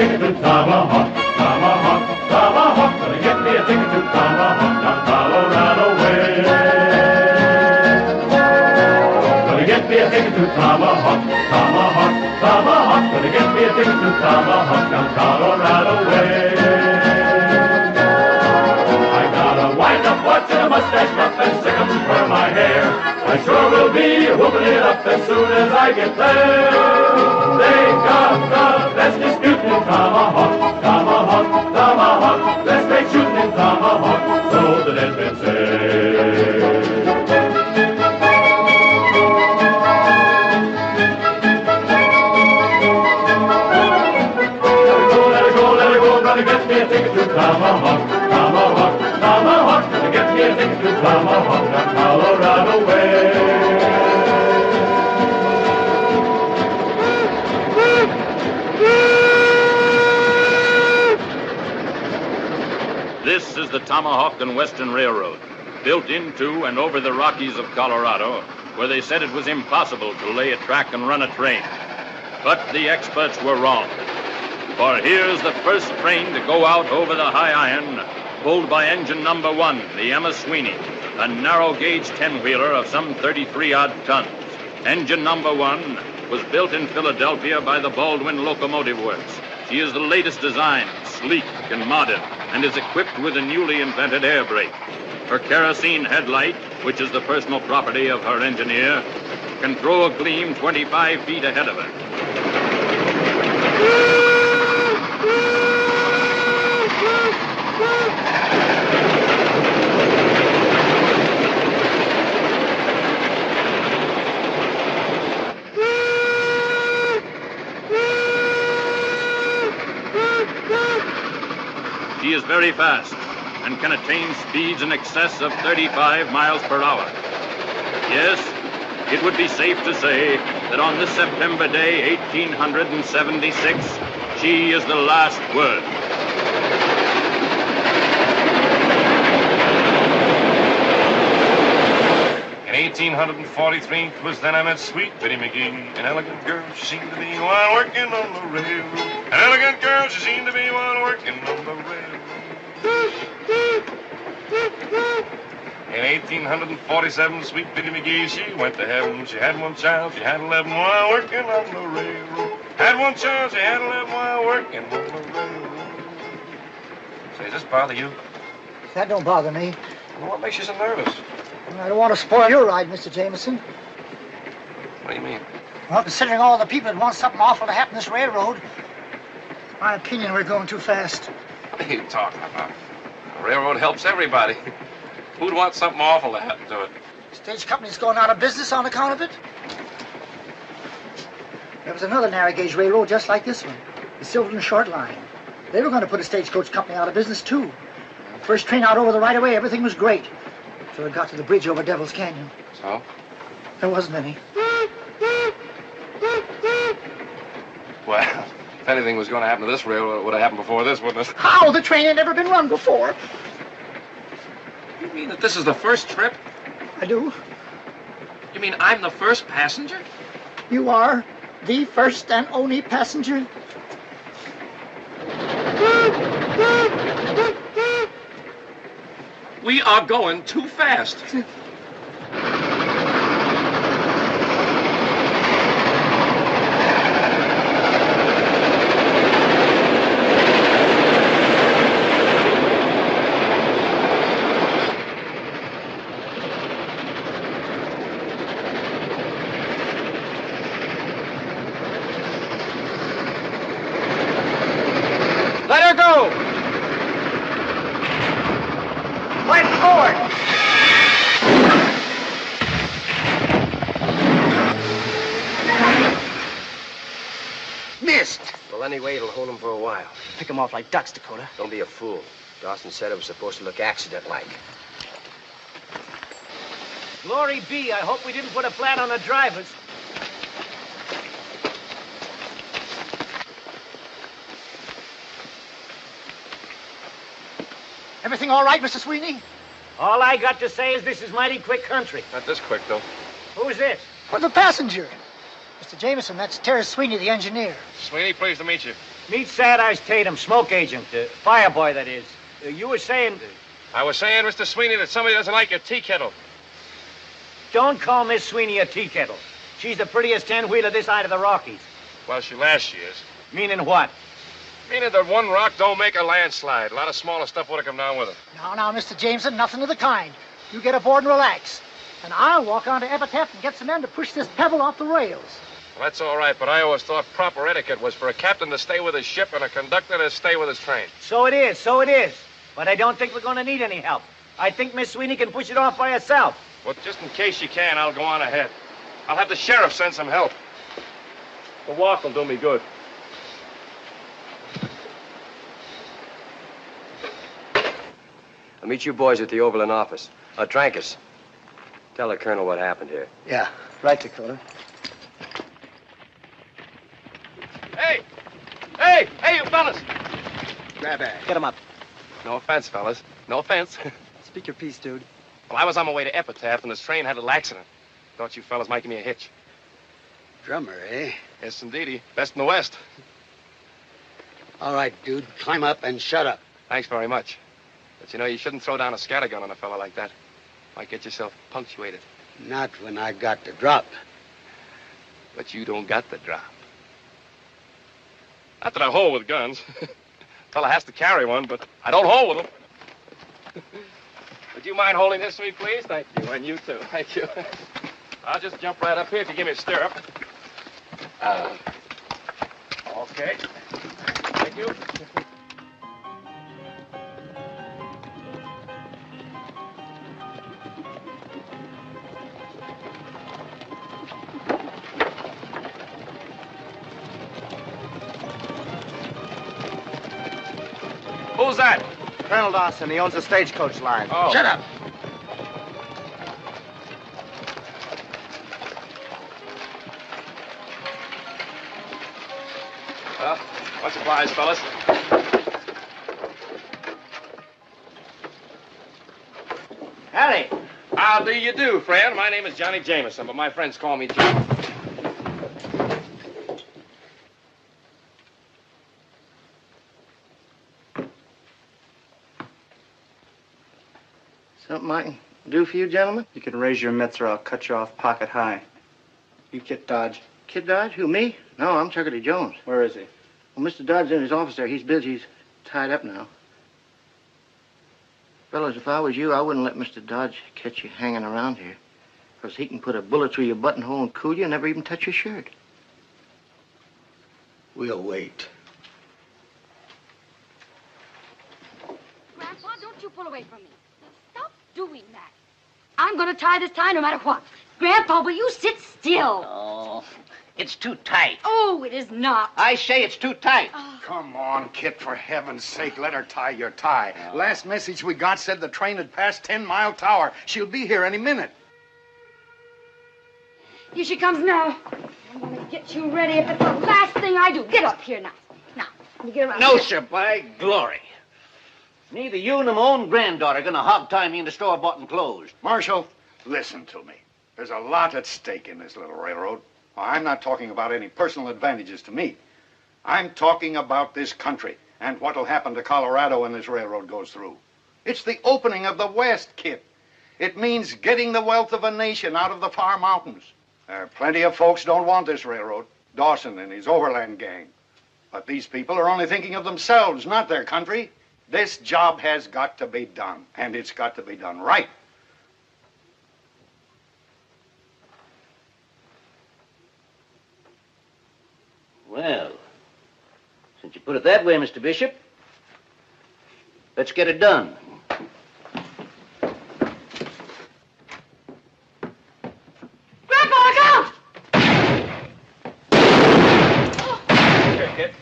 ticket to Tomahawk, Tomahawk, Tomahawk. Gonna get me a ticket to Tomahawk down Colorado way. Gonna get me a ticket to Tomahawk, Tomahawk, Tomahawk. Gonna get me a ticket to Tomahawk down Colorado way. I got a wind-up watch and a mustache muff and sick'em for my hair. I sure will be whooping it up as soon as I get there. They got the best dispute in Tomahawk, Tomahawk, Tomahawk. Let's make shooting in Tomahawk, so the dead men say. Gonna get me a ticket to Tomahawk, Tomahawk, Tomahawk. Gonna get me a ticket to Tomahawk down Colorado way. This is the Tomahawk and Western Railroad, built into and over the Rockies of Colorado, where they said it was impossible to lay a track and run a train. But the experts were wrong. For here's the first train to go out over the high iron, pulled by engine number 1, the Emma Sweeney, a narrow-gauge 10-wheeler of some 33-odd tons. Engine number 1 was built in Philadelphia by the Baldwin Locomotive Works. She is the latest design, sleek and modern, and is equipped with a newly invented air brake. Her kerosene headlight, which is the personal property of her engineer, can throw a gleam 25 feet ahead of her. She is very fast and can attain speeds in excess of 35 miles per hour. Yes, it would be safe to say that on this September day, 1876, she is the last word. In 1843 'twas then I met sweet Biddy McGee, an elegant girl she seemed to be while working on the railroad. An elegant girl she seemed to be while working on the railroad. In 1847, sweet Biddy McGee, she went to heaven. She had one child, she had 11 while working on the railroad. Had one child, she had 11 while working on the railroad. Say, does this bother you? That don't bother me. Well, what makes you so nervous? I don't want to spoil your ride, Mr. Jameson. What do you mean? Well, considering all the people that want something awful to happen to this railroad, in my opinion, we're going too fast. What are you talking about? The railroad helps everybody. Who'd want something awful to happen to it? Stage company's going out of business on account of it. There was another narrow gauge railroad just like this one, the Silverton Short Line. They were going to put a stagecoach company out of business, too. First train out over the right-of-way, everything was great. So it got to the bridge over Devil's Canyon. So? There wasn't any. Well, if anything was going to happen to this railroad, it would have happened before this, wouldn't it? How? The train had never been run before. You mean that this is the first trip? I do. You mean I'm the first passenger? You are the first and only passenger. We are going too fast. Let her go! Right forward! Missed! Well, anyway, it'll hold them for a while. Pick them off like ducks, Dakota. Don't be a fool. Dawson said it was supposed to look accident-like. Glory be, I hope we didn't put a flat on the drivers. Everything all right, Mr. Sweeney? All I got to say is this is mighty quick country. Not this quick, though. Who's this? For the passenger. Mr. Jameson, that's Terrence Sweeney, the engineer. Sweeney, pleased to meet you. Meet Sad Eyes Tatum, smoke agent, fire boy, that is. You were saying... I was saying, Mr. Sweeney, that somebody doesn't like your tea kettle. Don't call Miss Sweeney a tea kettle. She's the prettiest 10-wheeler this side of the Rockies. Well, she last year's. Meaning what? Meaning that one rock don't make a landslide. A lot of smaller stuff would have come down with it. Now, Mr. Jameson, nothing of the kind. You get aboard and relax. And I'll walk on to Epitaph and get some men to push this pebble off the rails. Well, that's all right, but I always thought proper etiquette was for a captain to stay with his ship and a conductor to stay with his train. So it is, so it is. But I don't think we're going to need any help. I think Miss Sweeney can push it off by herself. Well, just in case she can, I'll go on ahead. I'll have the sheriff send some help. The walk will do me good. I'll meet you boys at the Overland office. Trancas, tell the colonel what happened here. Yeah, right, Dakota. Hey! Hey! Hey, you fellas! Grab bag. Get him up. No offense, fellas. No offense. Speak your piece, dude. Well, I was on my way to Epitaph, and this train had a little accident. Thought you fellas might give me a hitch. Drummer, eh? Yes, indeedy. Best in the West. All right, dude. Climb up and shut up. Thanks very much. But, you know, you shouldn't throw down a scattergun on a fella like that. Might get yourself punctuated. Not when I got the drop. But you don't got the drop. Not that I hold with guns. Fella has to carry one, but I don't hold with them. Would you mind holding this for me, please? Thank you, and you too. Thank you. I'll just jump right up here if you give me a stirrup. Okay. Thank you. Who's that? Colonel Dawson. He owns the stagecoach line. Oh. Shut up. Well, much obliged, fellas. Harry. How do you do, friend? My name is Johnny Jameson, but my friends call me Joe. Something I can do for you, gentlemen? You can raise your mitts or I'll cut you off pocket high. You Kit Dodge. Kit Dodge? Who, me? No, I'm Chuckity Jones. Where is he? Well, Mr. Dodge's in his office there. He's busy. He's tied up now. Fellas, if I was you, I wouldn't let Mr. Dodge catch you hanging around here. Because he can put a bullet through your buttonhole and cool you and never even touch your shirt. We'll wait. Grandpa, don't you pull away from me. Stop doing that. I'm going to tie this tie no matter what. Grandpa, will you sit still? Oh, it's too tight. Oh, it is not. I say it's too tight. Come on, Kit, for heaven's sake, let her tie your tie. Last message we got said the train had passed 10 Mile Tower. She'll be here any minute. Here she comes now. I'm going to get you ready if it's the last thing I do. Get up here now. Now, let me get around No, here. sir, by glory. Neither you nor my own granddaughter are going to hog-tie me into store-bought and clothes. Marshal, listen to me. There's a lot at stake in this little railroad. I'm not talking about any personal advantages to me. I'm talking about this country and what'll happen to Colorado when this railroad goes through. It's the opening of the West, Kit. It means getting the wealth of a nation out of the far mountains. There are plenty of folks don't want this railroad. Dawson and his overland gang. But these people are only thinking of themselves, not their country. This job has got to be done, and it's got to be done right. Well, since you put it that way, Mr. Bishop, let's get it done. Grandpa, look out! Here, Kit.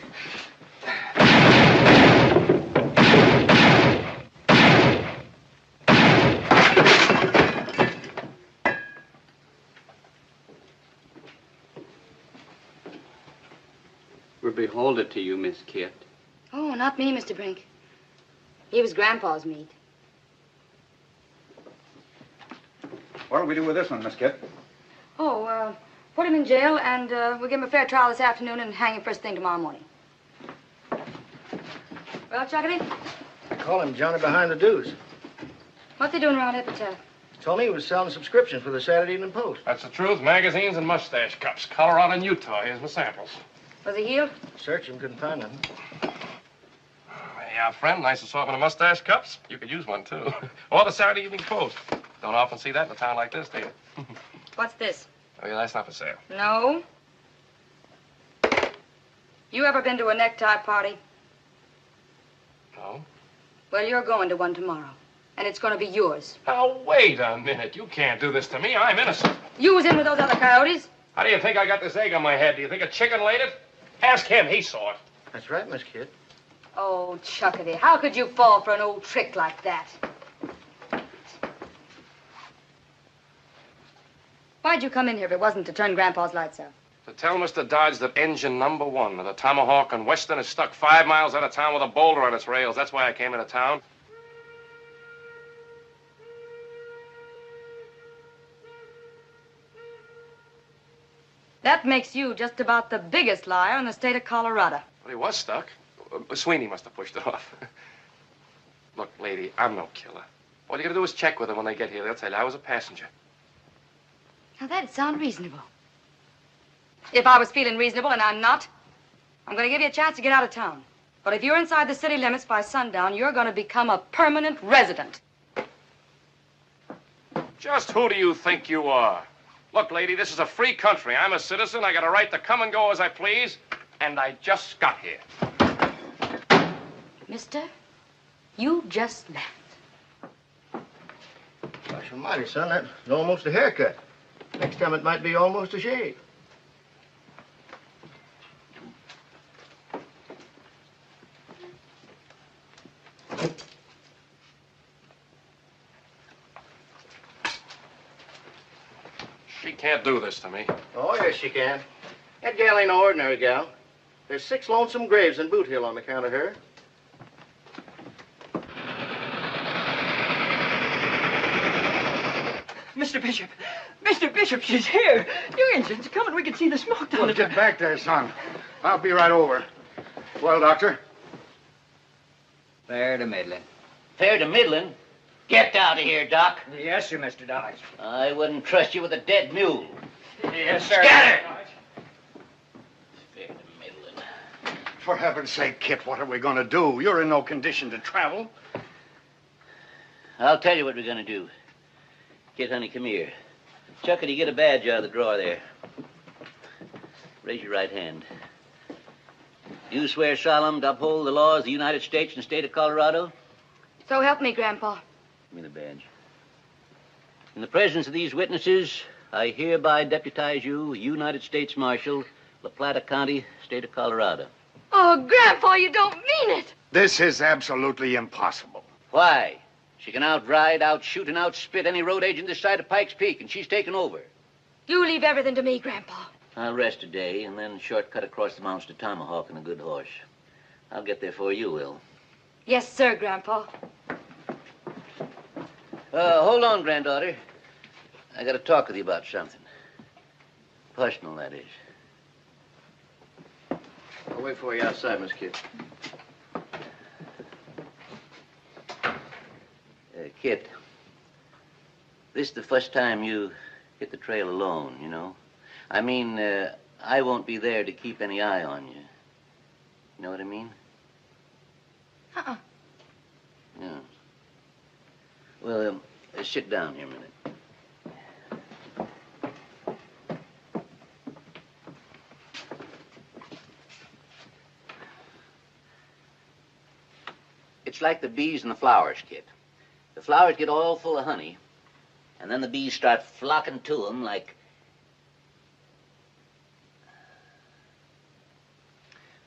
We're beholden to you, Miss Kit. Oh, not me, Mr. Brink. He was Grandpa's meat. What'll we do with this one, Miss Kit? Put him in jail, and we'll give him a fair trial this afternoon and hang him first thing tomorrow morning. Well, Chuckity, Call him Johnny Behind the Deuce. what's he doing around Epitaph? Told me he was selling subscriptions for the Saturday Evening Post. That's the truth. Magazines and mustache cups. Colorado and Utah. Here's my samples. Was he healed? Searched him, couldn't find him. Hey, friend, nice assortment of mustache cups. You could use one, too. Or the Saturday Evening Post. Don't often see that in a town like this, do you? What's this? Oh, yeah, that's not for sale. No. You ever been to a necktie party? No. Well, you're going to one tomorrow. And it's going to be yours. Now, wait a minute. You can't do this to me. I'm innocent. You was in with those other coyotes? How do you think I got this egg on my head? Do you think a chicken laid it? Ask him. He saw it. That's right, Miss Kid. Oh, Chuckity, how could you fall for an old trick like that? Why'd you come in here if it wasn't to turn Grandpa's lights out? To tell Mr. Dodge that engine number 1 of the Tomahawk and Western is stuck 5 miles out of town with a boulder on its rails. That's why I came into town. That makes you just about the biggest liar in the state of Colorado. Well, he was stuck. Sweeney must have pushed it off. Look, lady, I'm no killer. All you gotta do is check with them when they get here. They'll tell you I was a passenger. Now, that'd sound reasonable. If I was feeling reasonable, and I'm not, I'm going to give you a chance to get out of town. But if you're inside the city limits by sundown, you're going to become a permanent resident. Just who do you think you are? Look, lady, this is a free country. I'm a citizen. I got a right to come and go as I please. And I just got here. Mister, you just left. Gosh almighty, son, that's almost a haircut. Next time it might be almost a shave. She can't do this to me. Oh, yes, she can. That gal ain't no ordinary gal. There's 6 lonesome graves in Boot Hill on account of her. Mr. Bishop! Mr. Bishop, she's here! You Indians, come and we can see the smoke down Well, get back there, son. I'll be right over. Well, Doctor? Fair to middling. Fair to middling? Get out of here, Doc. Yes, sir, Mr. Dodge. I wouldn't trust you with a dead mule. Yes, sir. Scatter! Fair to middling. For heaven's sake, Kit, what are we going to do? You're in no condition to travel. I'll tell you what we're going to do. Kid, honey, come here. Chuckity, get a badge out of the drawer there. Raise your right hand. Do you swear solemn to uphold the laws of the United States and the state of Colorado? So help me, Grandpa. Give me the badge. In the presence of these witnesses, I hereby deputize you United States Marshal, La Plata County, state of Colorado. Oh, Grandpa, you don't mean it. This is absolutely impossible. Why? She can outride, outshoot, and outspit any road agent this side of Pikes Peak, and she's taken over. You leave everything to me, Grandpa. I'll rest a day and then shortcut across the mountains to Tomahawk on a good horse. I'll get there before you will. Yes, sir, Grandpa. Hold on, granddaughter. I got to talk with you about something. Personal, that is. I'll wait for you outside, Miss Kid. Kit, this is the first time you hit the trail alone, you know? I mean, I won't be there to keep any eye on you. You know what I mean? Uh-uh. Yeah. Well, sit down here a minute. It's like the bees and the flowers, Kit. The flowers get all full of honey, and then the bees start flocking to them like...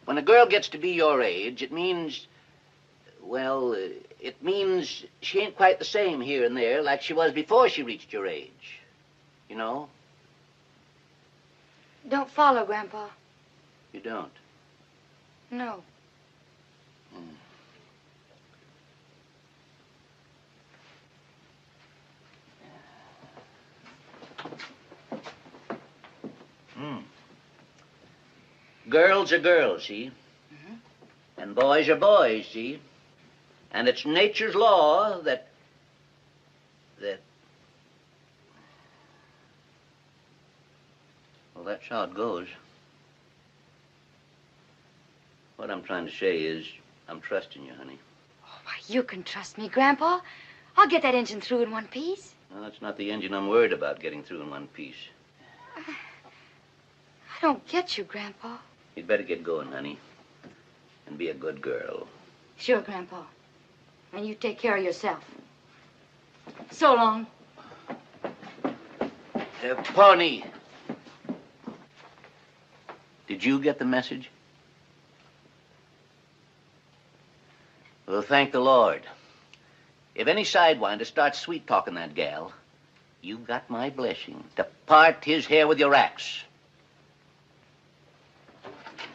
When a girl gets to be your age, it means... Well, it means she ain't quite the same here and there like she was before she reached your age. You know? Don't follow, Grandpa. You don't? No. Girls are girls, see? Mm-hmm. And boys are boys, see? And it's nature's law that... Well, that's how it goes. What I'm trying to say is, I'm trusting you, honey. Oh, why, you can trust me, Grandpa. I'll get that engine through in one piece. No, that's not the engine I'm worried about getting through in one piece. I don't get you, Grandpa. You'd better get going, honey. And be a good girl. Sure, Grandpa. And you take care of yourself. So long. Pawnee. Did you get the message? Well, thank the Lord. If any sidewinder starts sweet-talking that gal, you got my blessing to part his hair with your axe.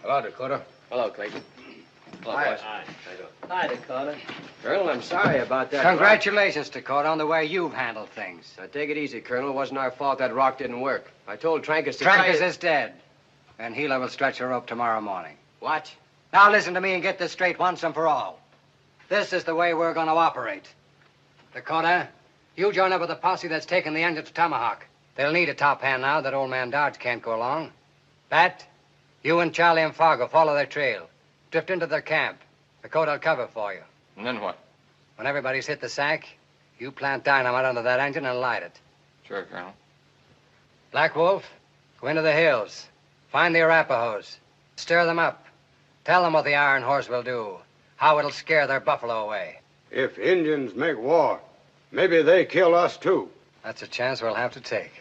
Hello, Dakota. Hello, Clayton. Hello, Hi. boys. Hi. Hi, Dakota. Colonel, I'm sorry about that. Congratulations, Dakota, on the way you've handled things. Take it easy, Colonel. It wasn't our fault that rock didn't work. I told Trankus to... Trankus is dead. And Gila will stretch a rope tomorrow morning. What? Now listen to me and get this straight once and for all. This is the way we're going to operate. Dakota, you join up with the posse that's taking the engine to Tomahawk. They'll need a top hand now that old man Dodge can't go along. Bat, you and Charlie and Fargo follow their trail. Drift into their camp. Dakota will cover for you. And then what? When everybody's hit the sack, you plant dynamite under that engine and light it. Sure, Colonel. Black Wolf, go into the hills. Find the Arapahoes. Stir them up. Tell them what the Iron Horse will do. How it'll scare their buffalo away. If Indians make war, maybe they kill us too. That's a chance we'll have to take.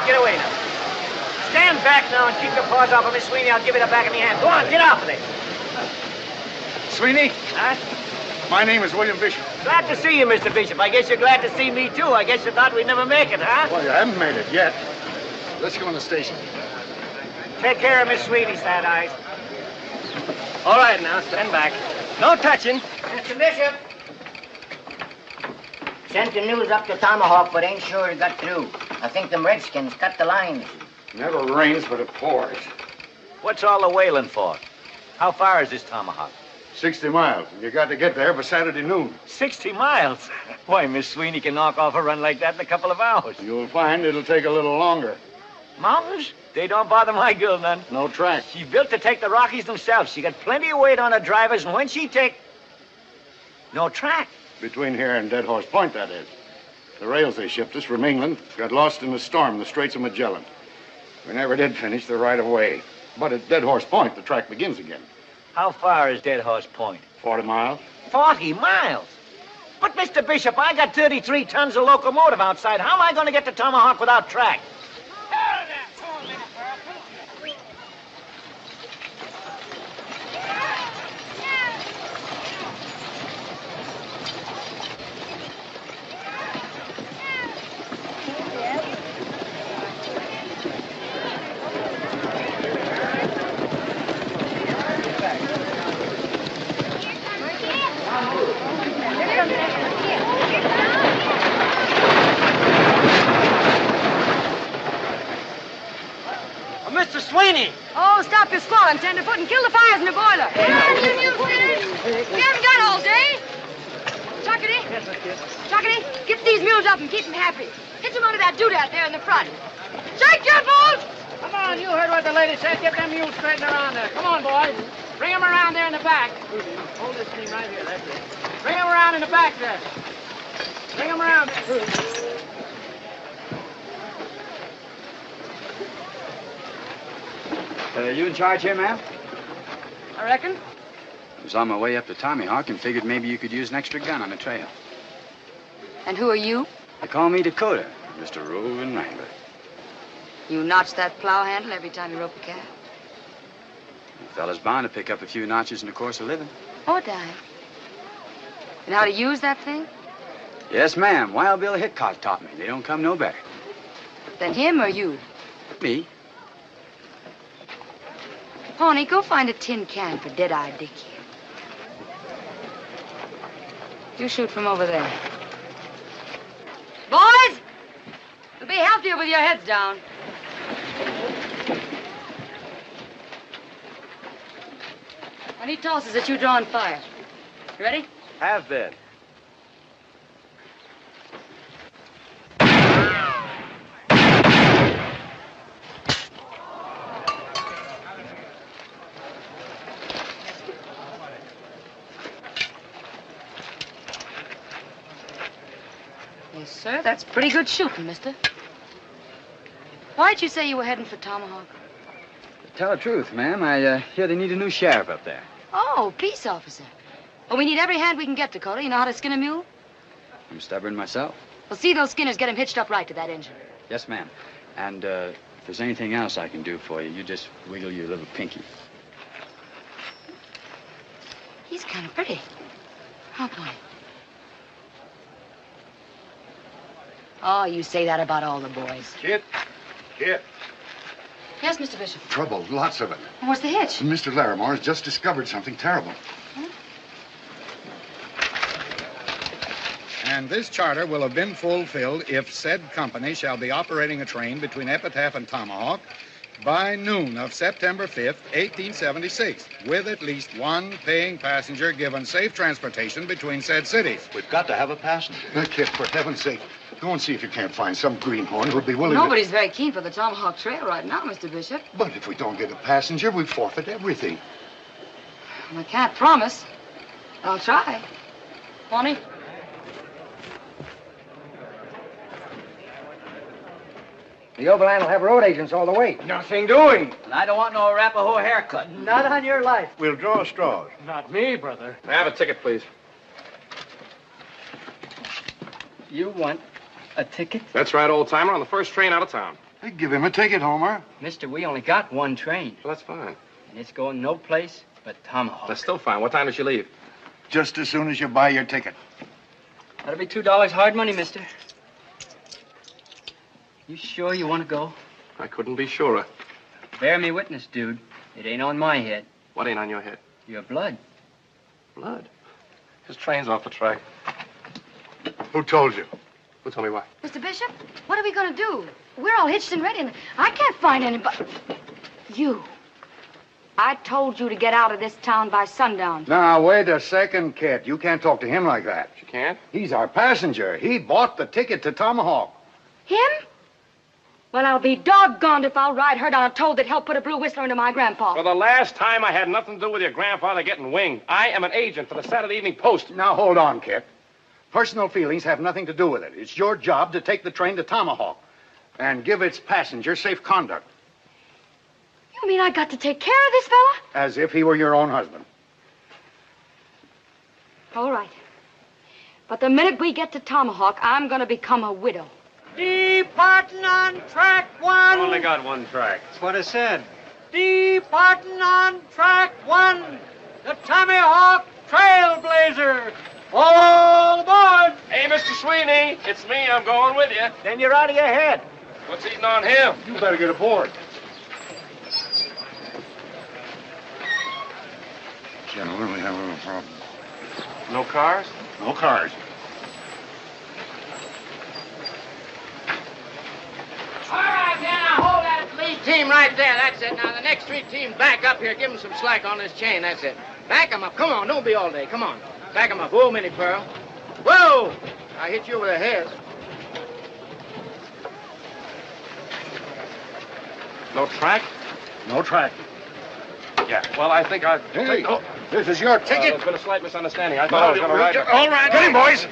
Get away now. Stand back now and keep your paws off of Miss Sweeney. I'll give you the back of my hand. Go on, get off of it. Sweeney? Huh? My name is William Bishop. Glad to see you, Mr. Bishop. I guess you're glad to see me, too. I guess you thought we'd never make it, huh? Well, you haven't made it yet. Let's go in the station. Take care of Miss Sweeney, Sad Eyes. All right, now, stand back. No touching. Mr. Bishop. Sent the news up to Tomahawk, but ain't sure it got through. I think them Redskins cut the lines. Never rains, but it pours. What's all the wailing for? How far is this Tomahawk? 60 miles. And you got to get there by Saturday noon. 60 miles? Why, Miss Sweeney can knock off a run like that in a couple of hours. You'll find it'll take a little longer. Mountains? They don't bother my girl none. No track. She's built to take the Rockies themselves. She got plenty of weight on her drivers, and when she take... No track. Between here and Dead Horse Point, that is. The rails they shipped us from England got lost in a storm in the Straits of Magellan. We never did finish the right of way. But at Dead Horse Point, the track begins again. How far is Dead Horse Point? 40 miles. 40 miles? But, Mr. Bishop, I got 33 tons of locomotive outside. How am I going to get to Tomahawk without track? Mr. Sweeney! Oh, stop your squalling, tenderfoot, and kill the fires in the boiler. We haven't got all day. Chuckity. Chuckity, get these mules up and keep them happy. Hit them under that doodad there in the front. Shake your bulls! Come on, you heard what the lady said. Get them mules straightened around there. Come on, boys. Bring them around there in the back. Hold this thing right here, that's it. Bring them around in the back there. Bring them around there. You in charge here, ma'am? I reckon. I was on my way up to Tomahawk and figured maybe you could use an extra gun on the trail. And who are you? They call me Dakota, Mr. Roving Wrangler. You notch that plow handle every time you rope a calf. A fella's bound to pick up a few notches in the course of living. Oh, Di. And how to use that thing? Yes, ma'am. Wild Bill Hickok taught me. They don't come no better. Then him or you? Me? Pawnee, go find a tin can for Dead-Eye Dickie. You shoot from over there. Boys! It'll be healthier with your heads down. I need tosses that you draw and fire. You ready? Have been. Yes, sir. That's pretty good shooting, mister. Why'd you say you were heading for Tomahawk? Tell the truth, ma'am. I hear they need a new sheriff up there. Oh, peace officer. Well, we need every hand we can get, Dakota. You know how to skin a mule? I'm stubborn myself. Well, see those skinners get him hitched up right to that engine. Yes, ma'am. And if there's anything else I can do for you, you just wiggle your little pinky. He's kind of pretty. Huh, boy? Oh, you say that about all the boys. Kit. Yes, Mr. Bishop. Trouble, lots of it. And what's the hitch? Mr. Larimore has just discovered something terrible. And this charter will have been fulfilled if said company shall be operating a train between Epitaph and Tomahawk by noon of September 5th, 1876, with at least one paying passenger given safe transportation between said cities. We've got to have a passenger. Kit, for heaven's sake, go and see if you can't find some greenhorn who'll be willing Nobody's very keen for the Tomahawk Trail right now, Mr. Bishop. But if we don't get a passenger, we forfeit everything. I can't promise. I'll try. Pawnee? The Overland will have road agents all the way. Nothing doing. And I don't want no Arapaho haircut. Not on your life. We'll draw straws. Not me, brother. I have a ticket, please. You want a ticket? That's right, old timer, on the first train out of town. Hey, give him a ticket, Homer. Mister, we only got one train. Well, that's fine. And it's going no place but Tomahawk. That's still fine. What time does she leave? Just as soon as you buy your ticket. That'll be $2 hard money, mister. You sure you want to go? I couldn't be surer. Bear me witness, dude. It ain't on my head. What ain't on your head? Your blood. Blood? His train's off the track. Who told you? Who told me what? Mr. Bishop, what are we going to do? We're all hitched and ready, and I can't find anybody. You. I told you to get out of this town by sundown. Now, wait a second, Kit. You can't talk to him like that. You can't? He's our passenger. He bought the ticket to Tomahawk. Him? Well, I'll be doggoned if I'll ride her down a toad that helped put a blue whistler into my grandpa. For the last time, I had nothing to do with your grandfather getting winged. I am an agent for the Saturday Evening Post. Now, hold on, Kit. Personal feelings have nothing to do with it. It's your job to take the train to Tomahawk and give its passenger safe conduct. You mean I got to take care of this fella? As if he were your own husband. All right. But the minute we get to Tomahawk, I'm going to become a widow. Departing on track one. Only got one track. That's what I said. Departing on track one. The Tomahawk Trailblazer. All aboard. Hey, Mr. Sweeney, it's me. I'm going with you. Then you're out of your head. What's eating on him? You better get aboard. Gentlemen, we have a little problem. No cars? No cars. All right, now, hold that lead team right there. That's it. Now, the next three teams back up here. Give them some slack on this chain. That's it. Back them up. Come on. Don't be all day. Come on. Back them up. Whoa, Minnie Pearl. Whoa! I hit you over the head. No track? No track. Yeah. Well, I think I... Hey, this is your ticket. There's been a slight misunderstanding. I thought I was going to ride... All right. Get him, boys.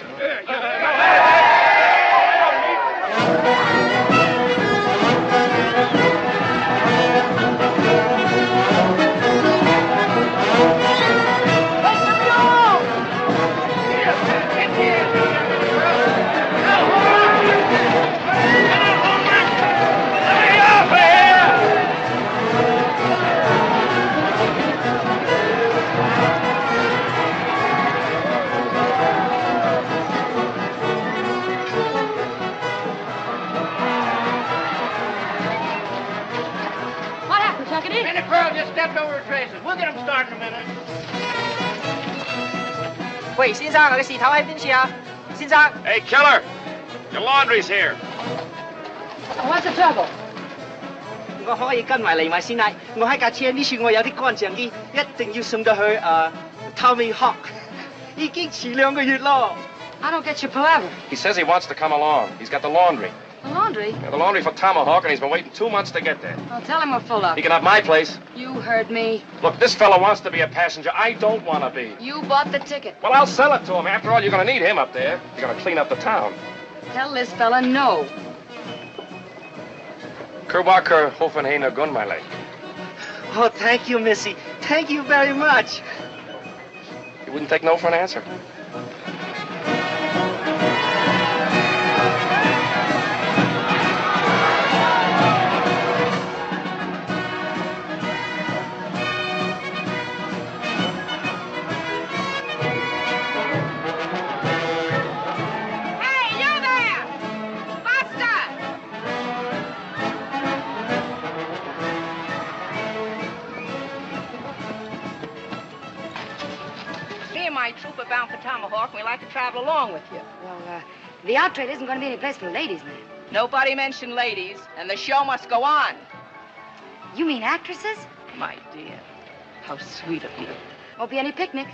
we'll get them started in a minute. 喂，先生，我嘅事頭喺邊處啊？先生。Hey, Keller, your laundry's here. What's the trouble? 我可以跟埋嚟埋先啦。我喺架車呢處我有啲乾淨衣，一定要送到去Tommy Hawk。已經遲2個月咯。I don't get your palaver. He says he wants to come along. He's got the laundry. The laundry? Yeah, the laundry for Tomahawk, and he's been waiting 2 months to get there. Well, tell him we're full up. He can have my place. You heard me. Look, this fella wants to be a passenger. I don't want to be. You bought the ticket. Well, I'll sell it to him. After all, you're going to need him up there. You're going to clean up the town. Tell this fella no. Kerwaker Hoffenheiner Gunmeile. Oh, thank you, Missy. Thank you very much. You wouldn't take no for an answer. My troop are bound for Tomahawk, and we'd like to travel along with you. Well, the out trade isn't going to be any place for ladies, ma'am. Nobody mentioned ladies, and the show must go on. You mean actresses? My dear, how sweet of you. Won't be any picnic.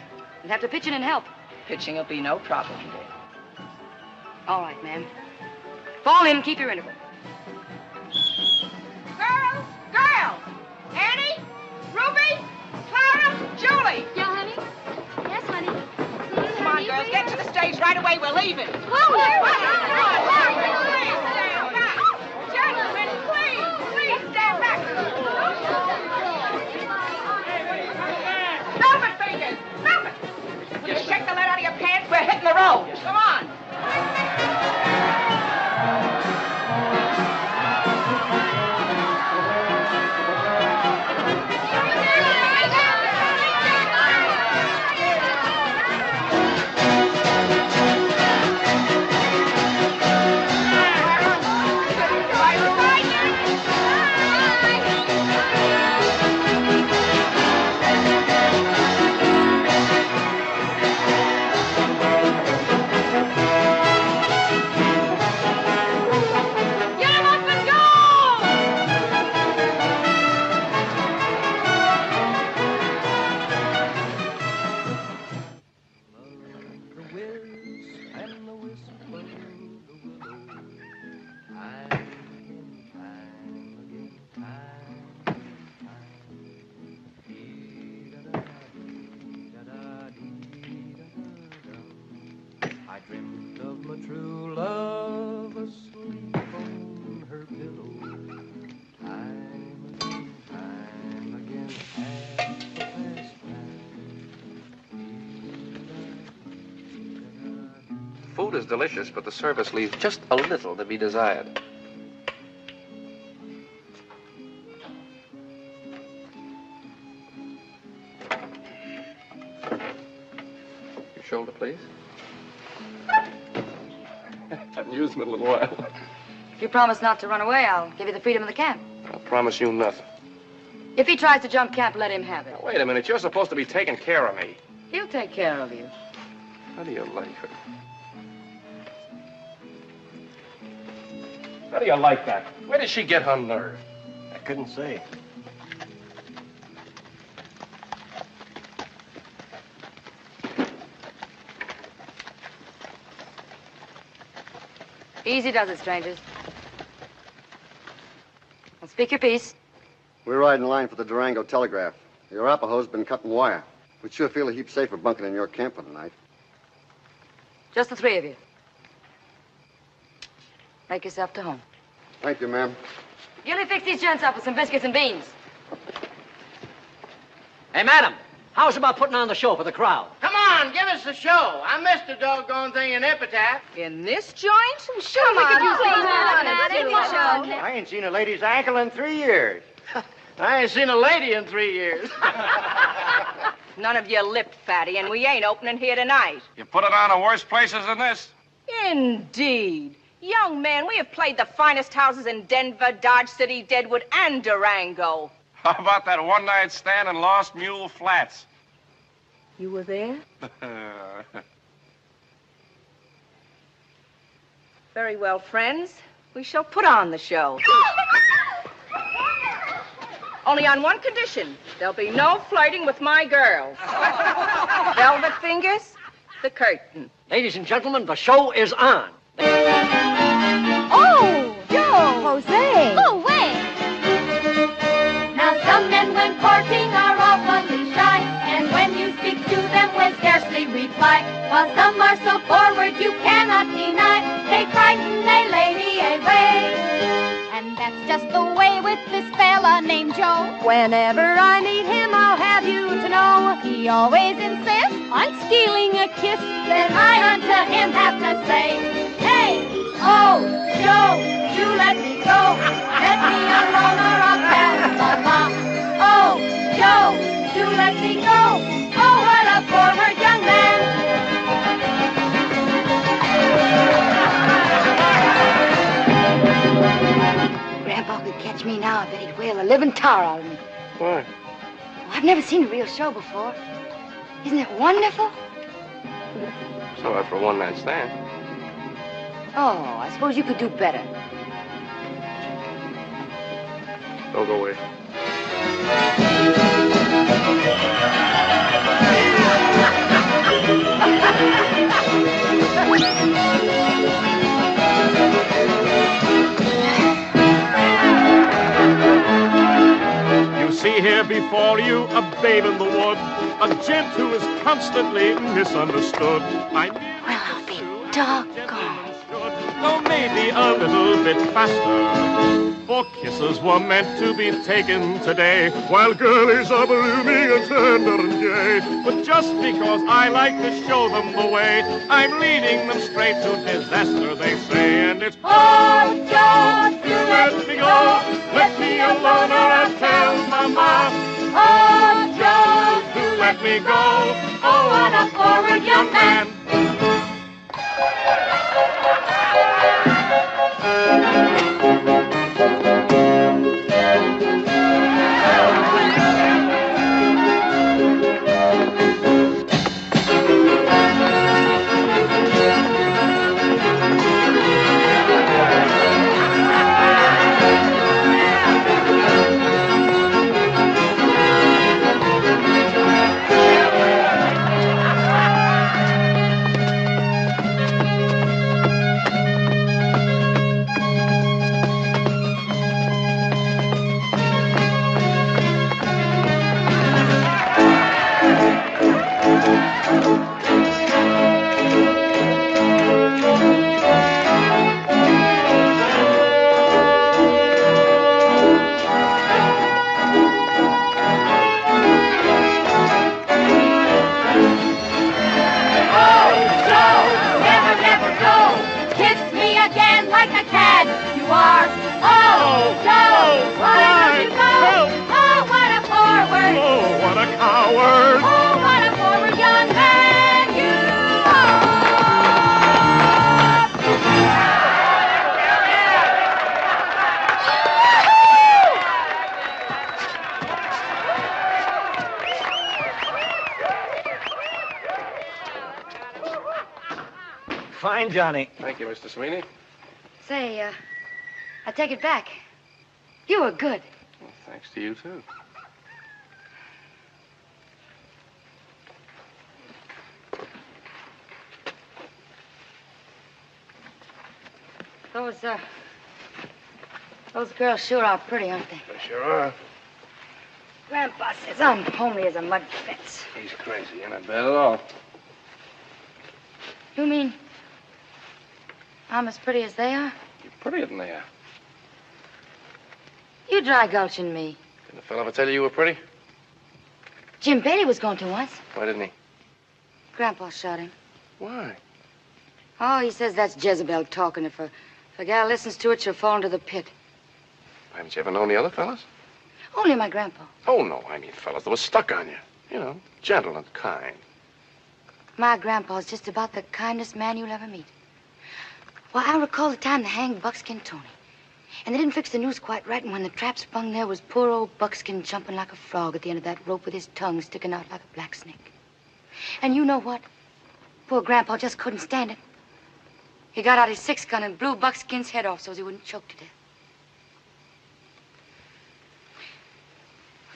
You'll have to pitch in and help. Pitching will be no problem, dear. All right, ma'am. Fall in, keep your interval. Girls! Girls! Annie? Ruby? Clara? Julie? Yeah, honey? Yes, honey. Come on, girls, get to the stage right away. We're leaving. Gentlemen, please stand back. Stop it, fingers. Stop it. Will you shake the lead out of your pants? We're hitting the road. Come on. Food is delicious, but the service leaves just a little to be desired. Your shoulder, please. Haven't used them in a little while. If you promise not to run away, I'll give you the freedom of the camp. I'll promise you nothing. If he tries to jump camp, let him have it. Now, wait a minute. You're supposed to be taking care of me. He'll take care of you. How do you like her? How do you like that? Where did she get her nerve? I couldn't say. Easy does it, strangers. Well, speak your piece. We're riding line for the Durango Telegraph. The Arapahoe's been cutting wire. We'd sure feel a heap safer bunking in your camp for the night. Just the three of you. Make yourself to home. Thank you, ma'am. Gilly, fix these gents up with some biscuits and beans. Hey, madam, how's about putting on the show for the crowd? Come on, give us the show. I missed the doggone thing in Epitaph. In this joint? Sure, we could use things I ain't seen a lady's ankle in 3 years. I ain't seen a lady in 3 years. None of you lipped, fatty, and we ain't opening here tonight. You put it on in worse places than this? Indeed. Young man, we have played the finest houses in Denver, Dodge City, Deadwood, and Durango. How about that one-night stand in Lost Mule Flats? You were there? Very well, friends. We shall put on the show. Only on one condition. There'll be no flirting with my girls. Velvet fingers, the curtain. Ladies and gentlemen, the show is on. Oh, Joe! Jose! Go away! Now some men when courting are awfully shy, and when you speak to them will scarcely reply, while some are so forward you cannot deny, they frighten a lady away. And that's just the way with this fella named Joe. Whenever I meet him, I'll have you to know, he always insists on stealing a kiss. Then I unto him have to say, hey, oh, Joe, you let me go. Let me alone or I'll tell Mama. Oh, Joe, you let me go. Oh, what a forward young man. Grandpa could catch me now, I bet he'd whale a living tar out of me. Why? Oh, I've never seen a real show before. Isn't it wonderful? So after a one-night stand. Oh, I suppose you could do better. Don't go away. You see here before you a babe in the wood, a gent who is constantly misunderstood. Well, I'll be doggone. Though maybe a little bit faster, for kisses were meant to be taken today, while girlies are blooming and tender and gay. But just because I like to show them the way, I'm leading them straight to disaster, they say, and it's oh, Joe, do let me go, let me alone or I'll tell Mama. Oh, Joe, do let me go. Oh, what a forward young man. Fine, Johnny. Thank you, Mr. Sweeney. Say, I take it back. You were good. Well, thanks to you, too. Those girls sure are pretty, aren't they? They sure are. Grandpa says I'm homely as a mud fence. He's crazy. You're not bad at all. You mean I'm as pretty as they are? You're prettier than they are. You dry gulching me. Didn't the fellow ever tell you were pretty? Jim Bailey was going to once. Why didn't he? Grandpa shot him. Why? Oh, he says that's Jezebel talking. If a gal listens to it, she'll fall into the pit. Haven't you ever known the other fellas? Only my grandpa. Oh, no, I mean fellas that were stuck on you. You know, gentle and kind. My grandpa's just about the kindest man you'll ever meet. Well, I recall the time they hanged Buckskin Tony. And they didn't fix the noose quite right, and when the trap sprung, there was poor old Buckskin jumping like a frog at the end of that rope with his tongue sticking out like a black snake. And you know what? Poor Grandpa just couldn't stand it. He got out his 6-gun and blew Buckskin's head off so he wouldn't choke to death.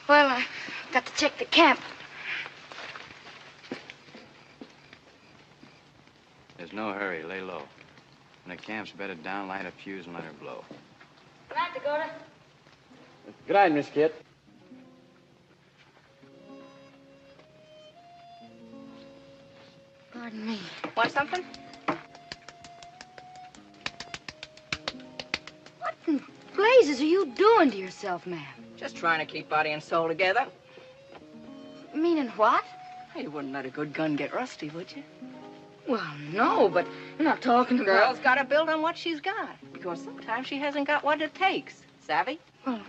Well, I got to check the camp. There's no hurry. Lay low. When the camp's bedded down, light a fuse and let her blow. Good night, Dakota. Good night, Miss Kit. Pardon me. Want something? What in blazes are you doing to yourself, ma'am? Just trying to keep body and soul together. Meaning what? You wouldn't let a good gun get rusty, would you? Well, no, but you're not talking about... Girl's got to build on what she's got. Because sometimes she hasn't got what it takes. Savvy? Well,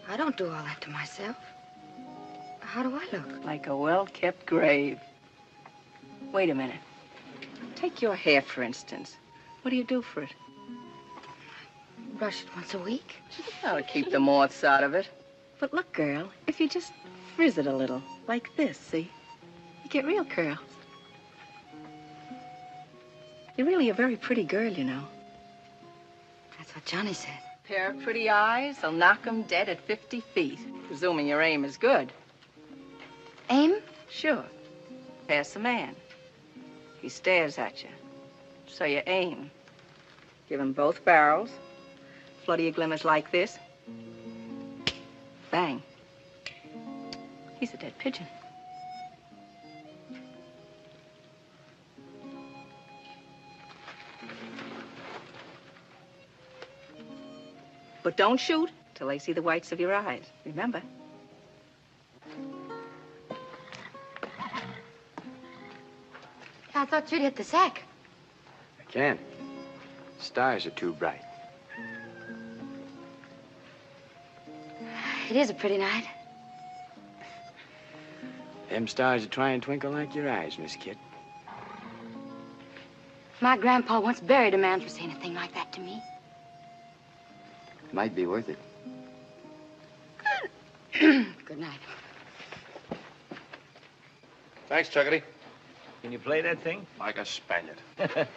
I don't do all that to myself. How do I look? Like a well-kept grave. Wait a minute. Take your hair, for instance. What do you do for it? Brush it once a week. That'll keep the moths out of it. But look, girl, if you just frizz it a little, like this, see? You get real curls. You're really a very pretty girl, you know. That's what Johnny said. Pair of pretty eyes, they'll knock 'em dead at 50 feet. Presuming your aim is good. Aim? Sure. Pass the man. He stares at you. So you aim. Give him both barrels. Flutter your glimmers like this. Bang. He's a dead pigeon. But don't shoot till they see the whites of your eyes. Remember? I thought you'd hit the sack. I can't. Stars are too bright. It is a pretty night. Them stars are trying to twinkle like your eyes, Miss Kit. My grandpa once buried a man for saying a thing like that to me. Might be worth it. Good night. Thanks, Chuckity. Can you play that thing? Like a Spaniard. Good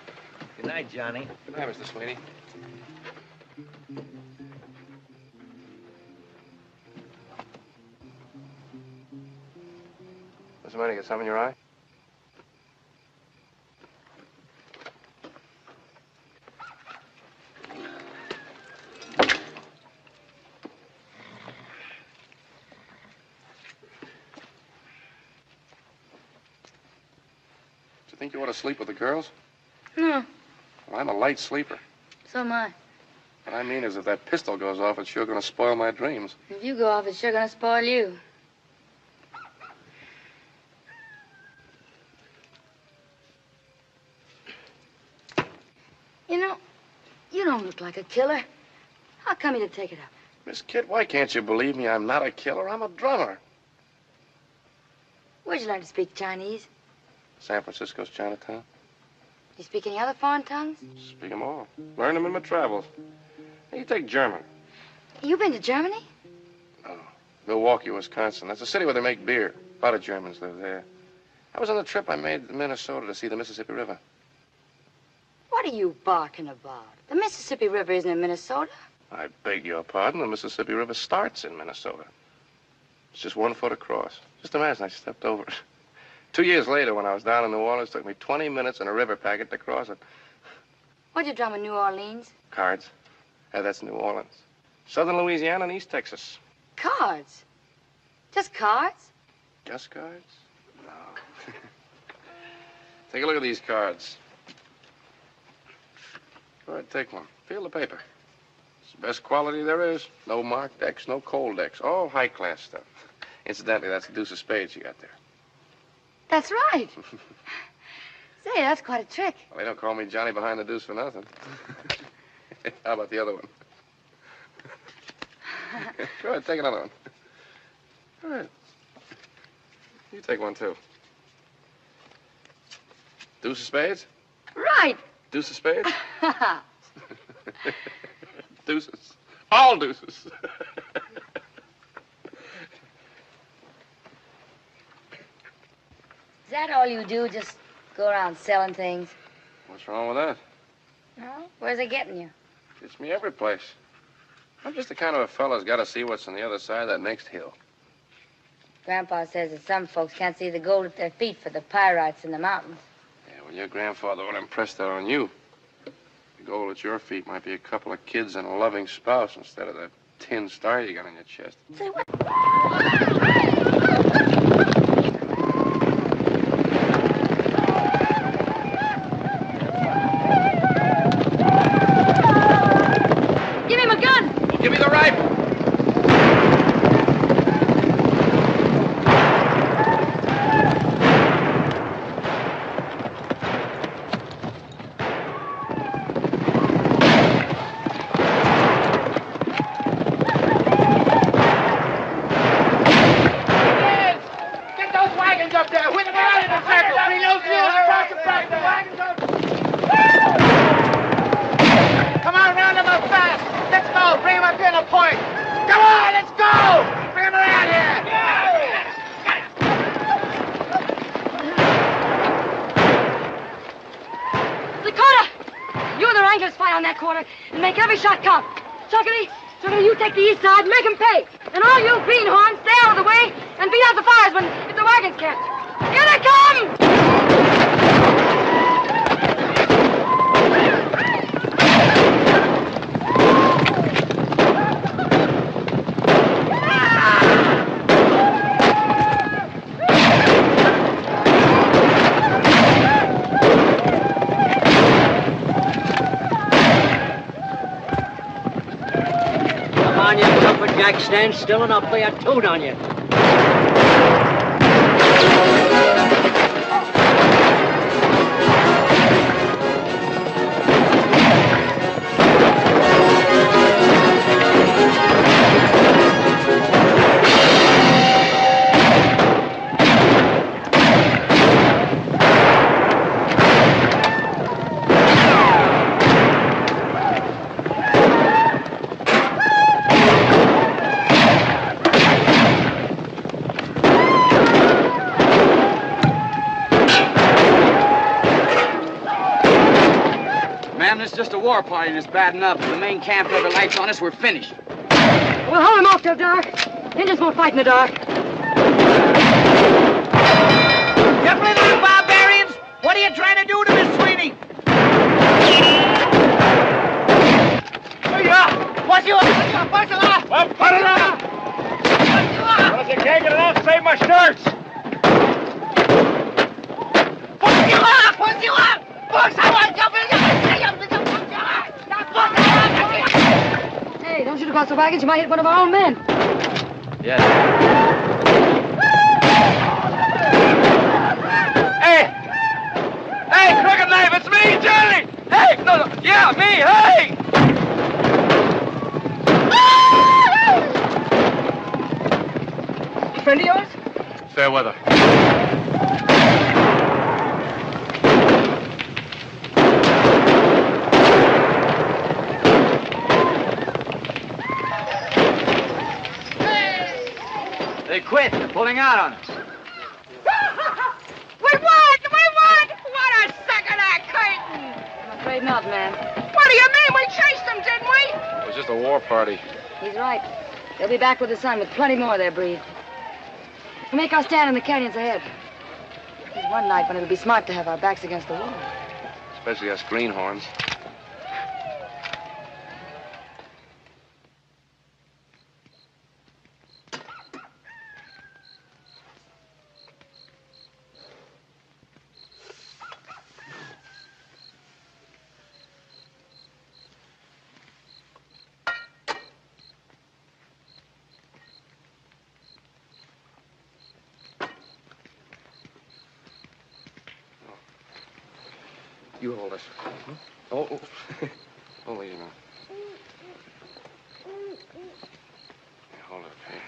night, Johnny. Good night, Mr. Sweeney. What's the matter? You got something in your eye? You think you ought to sleep with the girls? No, Well, I'm a light sleeper. so am I. What I mean is if that pistol goes off, it's sure going to spoil my dreams. If you go off, it's sure gonna spoil you. You know, you don't look like a killer. How come you to take it up? Miss Kit, why can't you believe me? I'm not a killer. I'm a drummer. Where'd you learn to speak Chinese? San Francisco's Chinatown. Do you speak any other foreign tongues? Speak them all. Learn them in my travels. Hey, you take German. You been to Germany? Milwaukee, Wisconsin. That's a city where they make beer. A lot of Germans live there. I was on the trip I made to Minnesota to see the Mississippi River. What are you barking about? The Mississippi River isn't in Minnesota. I beg your pardon. The Mississippi River starts in Minnesota. It's just 1 foot across. Just imagine I stepped over it. 2 years later, when I was down in New Orleans, it took me 20 minutes in a river packet to cross it. What'd you drum in New Orleans? Cards. Yeah, that's New Orleans. Southern Louisiana and East Texas. Cards. Just cards? Just cards? No. Take a look at these cards. Go ahead, take one. Feel the paper. It's the best quality there is. No marked decks, no cold decks. All high-class stuff. Incidentally, that's the deuce of spades you got there. That's right. Say, that's quite a trick. Well, they don't call me Johnny behind the deuce for nothing. How about the other one? Go ahead, take another one. Go ahead. You take one, too. Deuce of spades? Right. Deuce of spades? Deuces. All deuces. Is that all you do? Just go around selling things? What's wrong with that? No? Where's it getting you? Gets me every place. I'm just the kind of a fella's got to see what's on the other side of that next hill. Grandpa says that some folks can't see the gold at their feet for the pyrites in the mountains. Yeah, well, your grandfather would impress that on you. The gold at your feet might be a couple of kids and a loving spouse instead of that tin star you got on your chest. Say what? Give him a gun! Well, give me the rifle! You take the east side, make them pay. And all you greenhorns, stay out of the way and beat out the firemen if the wagons catch. Here they come! Jack, stand still and I'll play a tune on you. Just a war party and it's bad enough. If the main camp ever lights on us, we're finished. We'll hold them off till dark. Indians won't fight in the dark. You little barbarians! What are you trying to do to Miss Sweeney? What's you up? What's you up? Well, put it up! Well, if you can't get it off, save my shirts! What's you up? What's you up? What's you up? Hey, don't shoot across the wagons. You might hit one of our own men. Yes. Hey! Hey, Crooked Knife, it's me, Johnny! Hey! No, yeah, me, hey! Friend of yours? Fair weather. They quit. They're pulling out on us. We won! We won! What a suck of that curtain! I'm afraid not, man. What do you mean? We chased them, didn't we? It was just a war party. He's right. They'll be back with the sun with plenty more of their breed. We'll make our stand in the canyons ahead. There's one night when it'll be smart to have our backs against the wall. Especially us greenhorns. You hold it. Oh. Oh, easy now. Hold it, okay.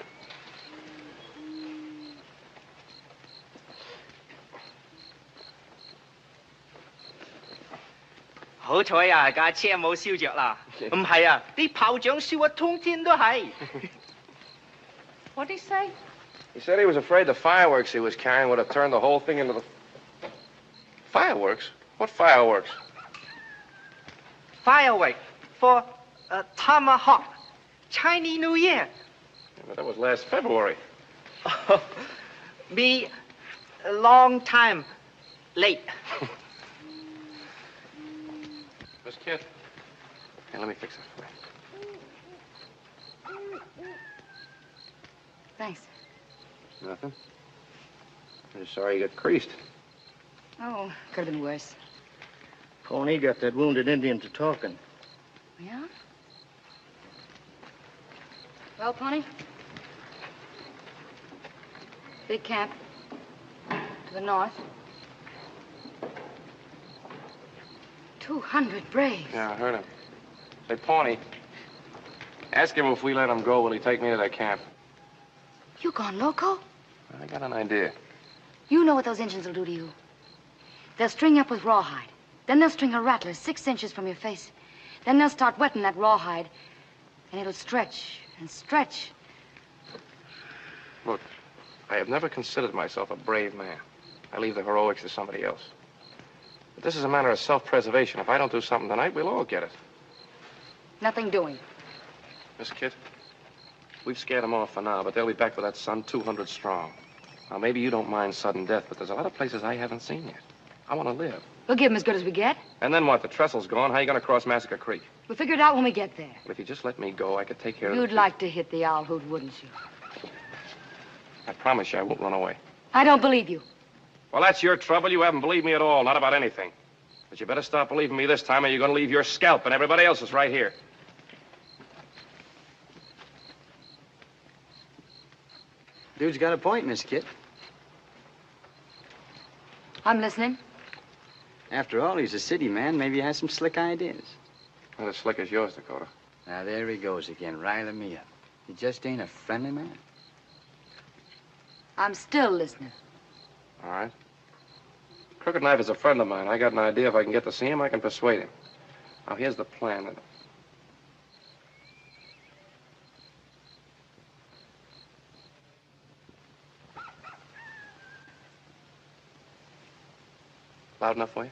好彩啊，架車冇燒着啦。唔係啊，啲炮仗燒啊，通天都係。What'd he say? He said he was afraid the fireworks he was carrying would have turned the whole thing into the... Fireworks? What fireworks? Firework for Tomahawk, Chinese New Year. Yeah, but that was last February. Be a long time late. Miss Kit, hey, let me fix this for you. Thanks. Nothing. I'm just sorry you got creased. Oh, could have been worse. Pawnee got that wounded Indian to talking. Yeah? Well, Pawnee? Big camp. To the north. 200 braves. Yeah, I heard him. Say, Pawnee, ask him if we let him go, will he take me to that camp? You gone loco? I got an idea. You know what those Indians will do to you. They'll string you up with rawhide. Then they'll string a rattler 6 inches from your face. Then they'll start wetting that rawhide, and it'll stretch and stretch. Look, I have never considered myself a brave man. I leave the heroics to somebody else. But this is a matter of self-preservation. If I don't do something tonight, we'll all get it. Nothing doing. Miss Kit, we've scared them off for now, but they'll be back with that sun 200 strong. Now, maybe you don't mind sudden death, but there's a lot of places I haven't seen yet. I want to live. We'll give them as good as we get. And then what? The trestle's gone. How are you going to cross Massacre Creek? We'll figure it out when we get there. But if you just let me go, I could take care of it. You'd like to hit the owl hoot, wouldn't you? I promise you I won't run away. I don't believe you. Well, that's your trouble. You haven't believed me at all, not about anything. But you better stop believing me this time, or you're going to leave your scalp, and everybody else is right here. Dude's got a point, Miss Kit. I'm listening. After all, he's a city man. Maybe he has some slick ideas. Not as slick as yours, Dakota. Now, there he goes again, riling me up. He just ain't a friendly man. I'm still listening. All right. Crooked Knife is a friend of mine. I got an idea. If I can get to see him, I can persuade him. Now, here's the plan. Loud enough for you?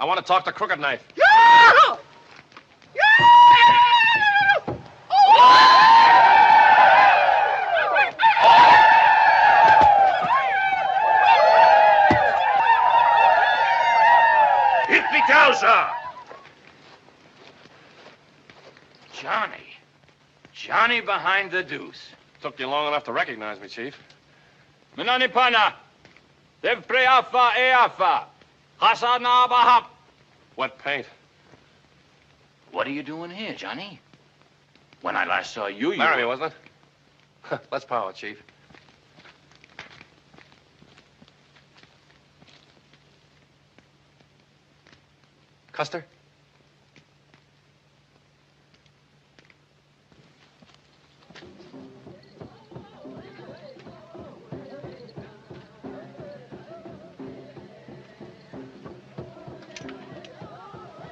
I want to talk to Crooked Knife. Hippie-towser! Johnny behind the deuce. Took you long enough to recognize me, Chief. Minani pana. Dev preafa eafa. Hasana bahap. Wet paint. What are you doing here, Johnny? When I last saw you, Laramie, wasn't it? Let's power, Chief. Custer?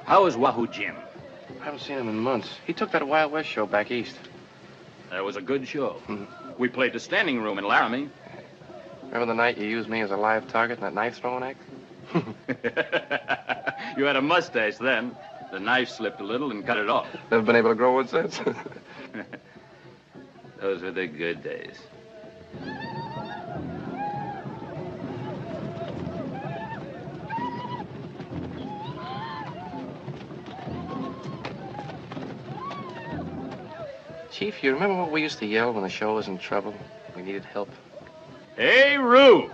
How is Wahoo Jim? I haven't seen him in months. He took that Wild West show back east. That was a good show. We played the standing room in Laramie. Remember the night you used me as a live target in that knife throwing act? You had a mustache then. The knife slipped a little and cut it off. Never been able to grow one since. Those were the good days. Chief, you remember what we used to yell when the show was in trouble? We needed help. Hey, Rube!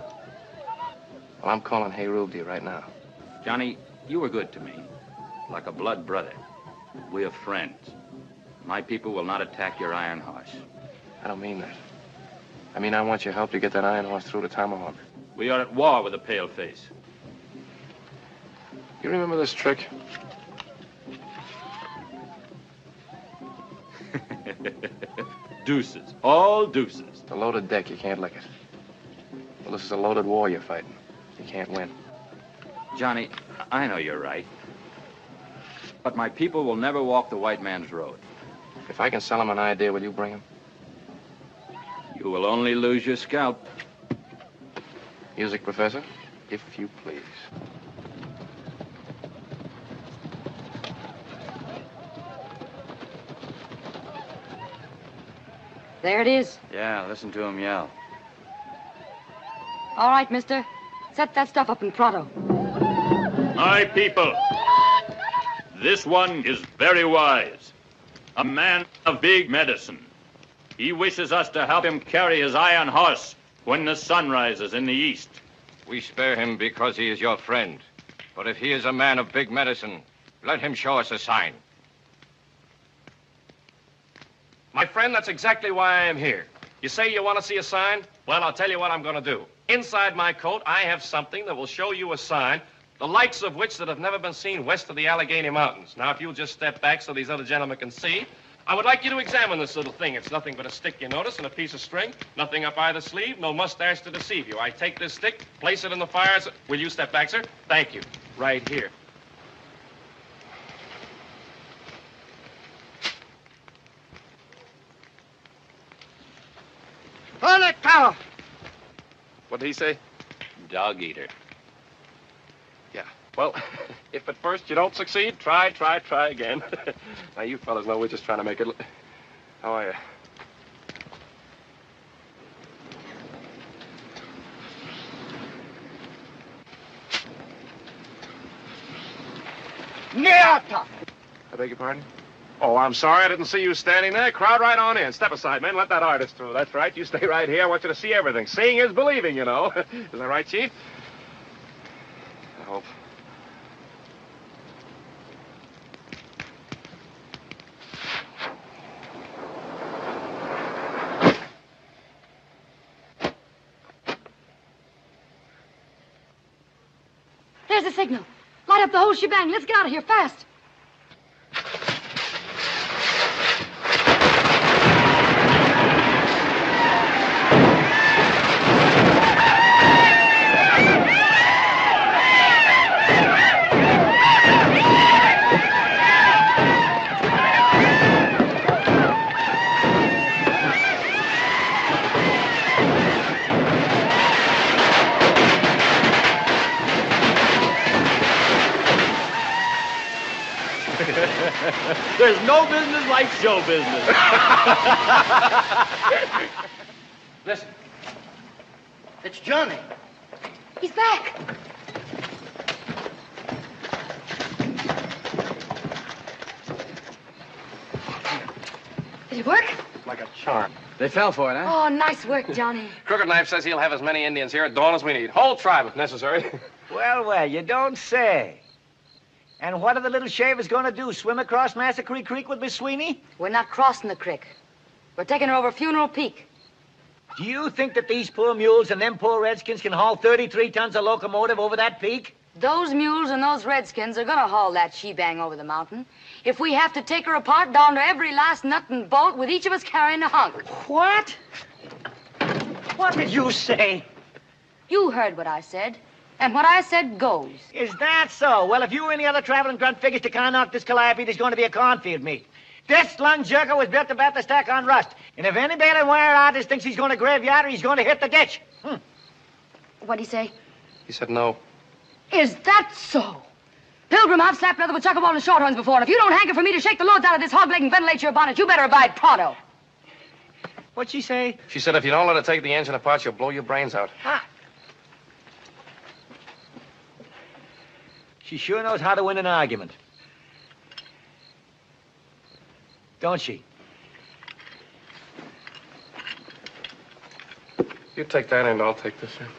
Well, I'm calling Hey Rube to you right now. Johnny, you were good to me. Like a blood brother. We are friends. My people will not attack your iron horse. I don't mean that. I mean, I want your help to get that iron horse through to Tomahawk. We are at war with the Paleface. You remember this trick? Deuces. All deuces. The loaded deck, you can't lick it. Well, this is a loaded war you're fighting. You can't win. Johnny, I know you're right. But my people will never walk the white man's road. If I can sell him an idea, will you bring him? You will only lose your scalp. Music, Professor, if you please. There it is. Yeah, listen to him yell. All right, mister. Set that stuff up in pronto. My people, this one is very wise. A man of big medicine. He wishes us to help him carry his iron horse when the sun rises in the east. We spare him because he is your friend. But if he is a man of big medicine, let him show us a sign. My friend, that's exactly why I am here. You say you want to see a sign? Well, I'll tell you what I'm going to do. Inside my coat, I have something that will show you a sign, the likes of which that have never been seen west of the Allegheny Mountains. Now, if you'll just step back so these other gentlemen can see, I would like you to examine this little thing. It's nothing but a stick, you notice, and a piece of string. Nothing up either sleeve, no mustache to deceive you. I take this stick, place it in the fire. Will you step back, sir? Thank you. Right here. Hold it, cow! What did he say? Dog eater. Yeah. Well, if at first you don't succeed, try again. Now, you fellas know we're just trying to make it... How are you? Nyata! I beg your pardon? Oh, I'm sorry. I didn't see you standing there. Crowd right on in. Step aside, men. Let that artist through. That's right. You stay right here. I want you to see everything. Seeing is believing, you know. Is that right, Chief? I hope. There's the signal. Light up the whole shebang. Let's get out of here fast. There's no business like show business. Listen. It's Johnny. He's back. Did it work? Like a charm. They fell for it, huh? Oh, nice work, Johnny. Crooked Knife says he'll have as many Indians here at dawn as we need. Whole tribe, if necessary. Well, you don't say. And what are the little shavers going to do? Swim across Massacre Creek with Miss Sweeney? We're not crossing the creek. We're taking her over Funeral Peak. Do you think that these poor mules and them poor redskins can haul 33 tons of locomotive over that peak? Those mules and those redskins are gonna haul that she-bang over the mountain. If we have to take her apart down to every last nut and bolt, with each of us carrying a hunk. What? What did you say? You heard what I said. And what I said goes. Is that so? Well, if you or any other traveling grunt figures to knock this calliope, there's going to be a cornfield meet. This lung jerker was built about the stack on rust. And if any bailing wire artist thinks he's going to graveyard her, he's going to hit the ditch. What'd he say? He said no. Is that so? Pilgrim, I've slapped leather with chuckaball and shorthorns before, and if you don't hanker for me to shake the loads out of this hog leg and ventilate your bonnet, you better abide pronto. What'd she say? She said if you don't let her take the engine apart, she'll blow your brains out. Ah. She sure knows how to win an argument. Don't she? You take that end, I'll take this end.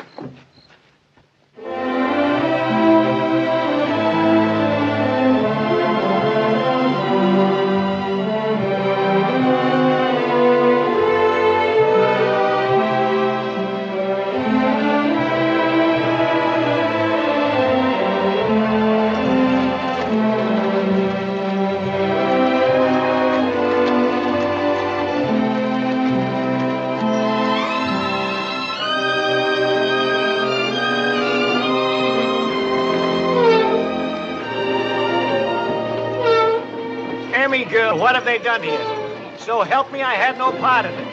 Girl, what have they done here? So help me, I had no part in it.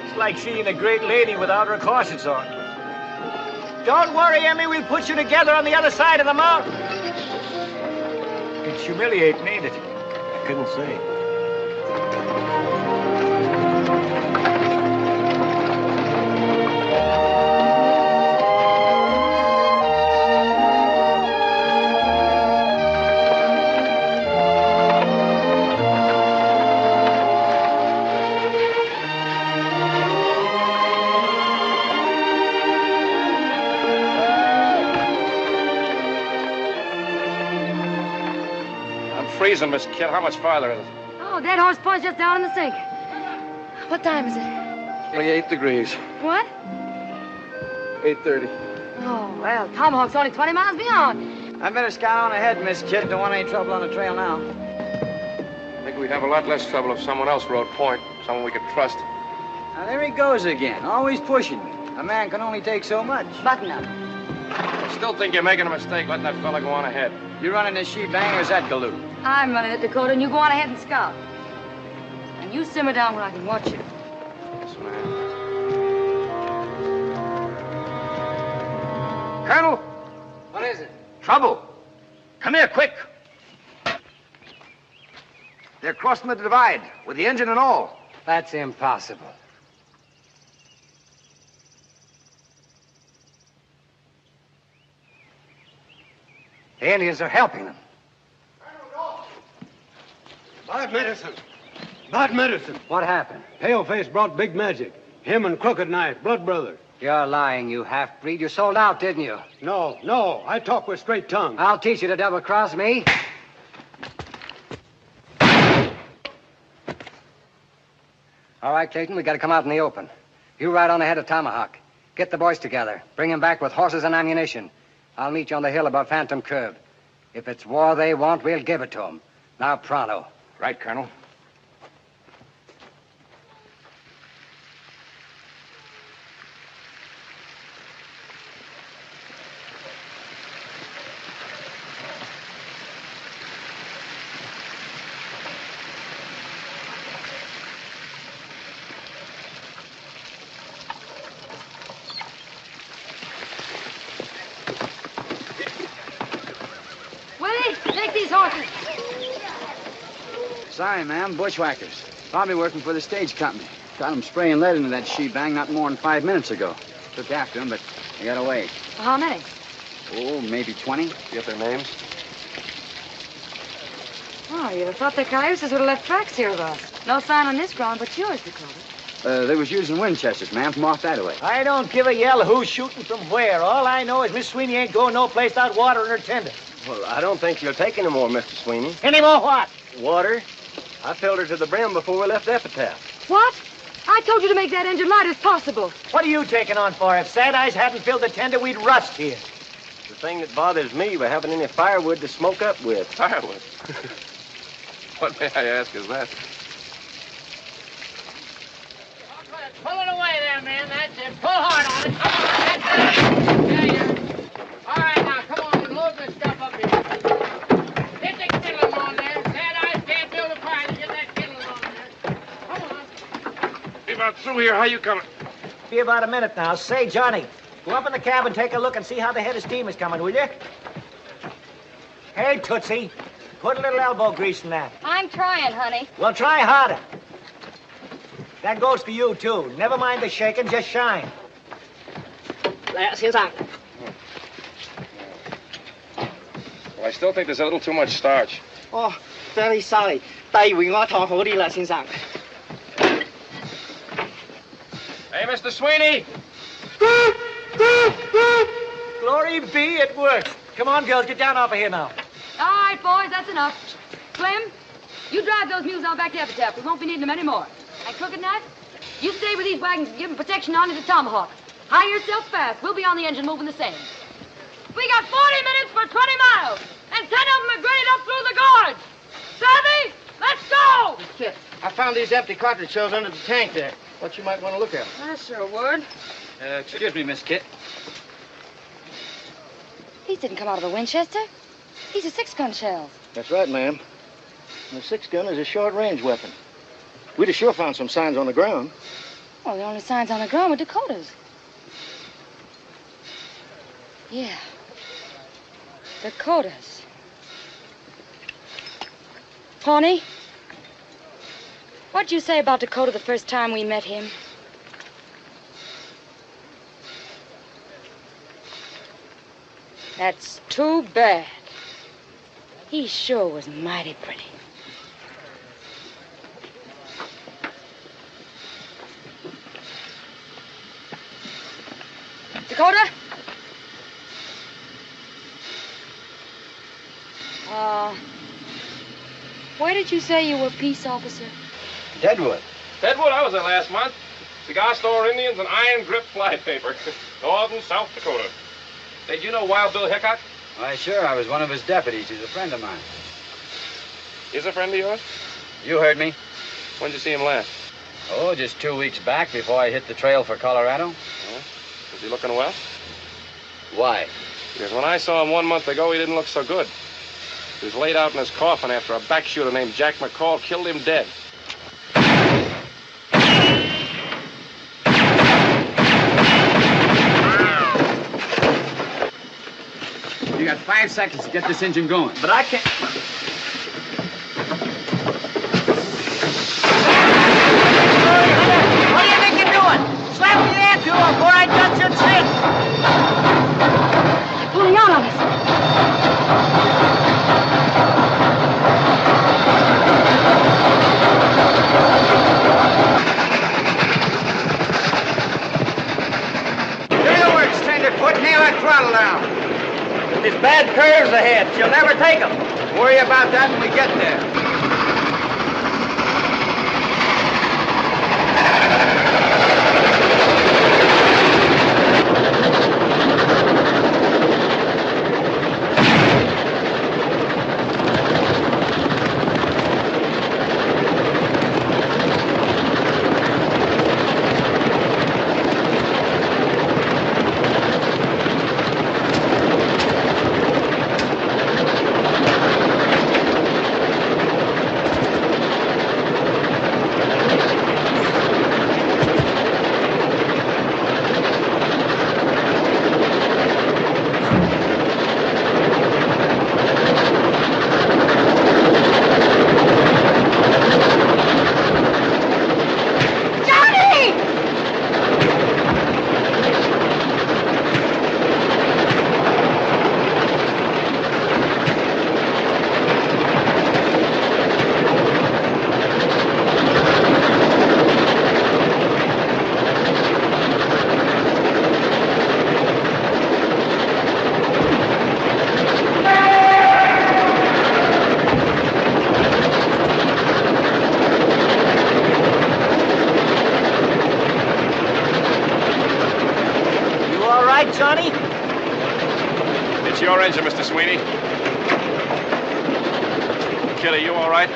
It's like seeing a great lady without her corsets on. Don't worry, Emmy, we'll put you together on the other side of the mountain. It's humiliating, ain't it? I couldn't say. Freezing, Miss Kid. How much farther is it? Oh, that horse point's just down in the sink. What time is it? Only 8 degrees. What? 8:30. Oh, well, Tomahawk's only 20 miles beyond. I better scout on ahead, Miss Kid. Don't want any trouble on the trail now. I think we'd have a lot less trouble if someone else rode point. Someone we could trust. Now, there he goes again, always pushing me. A man can only take so much. Button up. I still think you're making a mistake letting that fella go on ahead. You running this she-bang or is that Galoot? I'm running it, Dakota, and you go on ahead and scout. And you simmer down where I can watch you. Yes, ma'am. Colonel! What is it? Trouble. Come here, quick. They're crossing the divide with the engine and all. That's impossible. The Indians are helping them. Bad medicine. Bad medicine. What happened? Paleface brought big magic. Him and Crooked Knife, blood brothers. You're lying, you half-breed. You sold out, didn't you? No. I talk with straight tongue. I'll teach you to double-cross me. All right, Clayton, we got to come out in the open. You ride on ahead of Tomahawk. Get the boys together. Bring them back with horses and ammunition. I'll meet you on the hill above Phantom Curve. If it's war they want, we'll give it to them. Now, pronto. Right, Colonel. Take these horses. Sorry, ma'am. Bushwhackers. Probably working for the stage company. Got them spraying lead into that she-bang not more than 5 minutes ago. Took after them, but they got away. How many? Oh, maybe 20. Get their names? Oh, you'd have thought the cayuses would have left tracks here of us. No sign on this ground but yours, Dakota. They was using Winchesters, ma'am, from off that way. I don't give a yell who's shooting from where. All I know is Miss Sweeney ain't going no place without water in her tender. Well, I don't think you'll take any more, Mr. Sweeney. Any more what? Water. I filled her to the brim before we left Epitaph. What? I told you to make that engine light as possible. What are you taking on for? If Sad Eyes hadn't filled the tender, we'd rust here. The thing that bothers me, we haven't any firewood to smoke up with. Firewood? What, may I ask, is that? Pull it away there, man. That's it. Pull hard on it. Come on, that's it. There you are. All right, now, come on and load this stuff up here. Get the kindling on there. Sad eyes can't build a fire to get that kindling on there. Come on. Be about through here. How you coming? Be about a minute now. Say, Johnny, go up in the cab and take a look and see how the head of steam is coming, will you? Hey, Tootsie, put a little elbow grease in that. I'm trying, honey. Well, try harder. That goes for you, too. Never mind the shaking, just shine. 嚟啊，先生。 Well, I still think there's a little too much starch. Oh, very sorry. 第二回我糖好啲啦，先生。 Hey, Mr. Sweeney! Glory be, it works. Come on, girls, get down off of here now. All right, boys, that's enough. Slim, you drive those mules on back to Epitaph. We won't be needing them anymore. And Crooked Knife, you stay with these wagons and give them protection on into Tomahawk. Hire yourself fast. We'll be on the engine moving the same. We got 40 minutes for 20 miles, and 10 of them are graded up through the gorge. Savvy, let's go! Kit, I found these empty cartridge shells under the tank there. Thought you might want to look at them. I sure would. Excuse me, Miss Kit. These didn't come out of a Winchester. These are 6-gun shells. That's right, ma'am. And a 6-gun is a short-range weapon. We'd have sure found some signs on the ground. Well, the only signs on the ground were Dakotas. Yeah. Dakotas. Pawnee, what'd you say about Dakota the first time we met him? That's too bad. He sure was mighty pretty. Dakota? Where did you say you were peace officer? Deadwood. Deadwood, I was there last month. Cigar store Indians and iron grip flypaper. Northern South Dakota. Hey, did you know Wild Bill Hickok? Why, sure. I was one of his deputies. He's a friend of mine. He's a friend of yours? You heard me. When'd you see him last? Oh, just 2 weeks back before I hit the trail for Colorado. Oh, is he looking well? Why? Because when I saw him 1 month ago, he didn't look so good. He was laid out in his coffin after a back shooter named Jack McCall killed him dead. You got 5 seconds to get this engine going. But I can't... What do you think you're doing? Slap me there, too, before I touch your chin. They're pulling out on us. Tail works, tenderfoot. Nail that throttle down. There's bad curves ahead. You'll never take them. Worry about that when we get there. It's your engine, Mr. Sweeney. Kitty, you all right?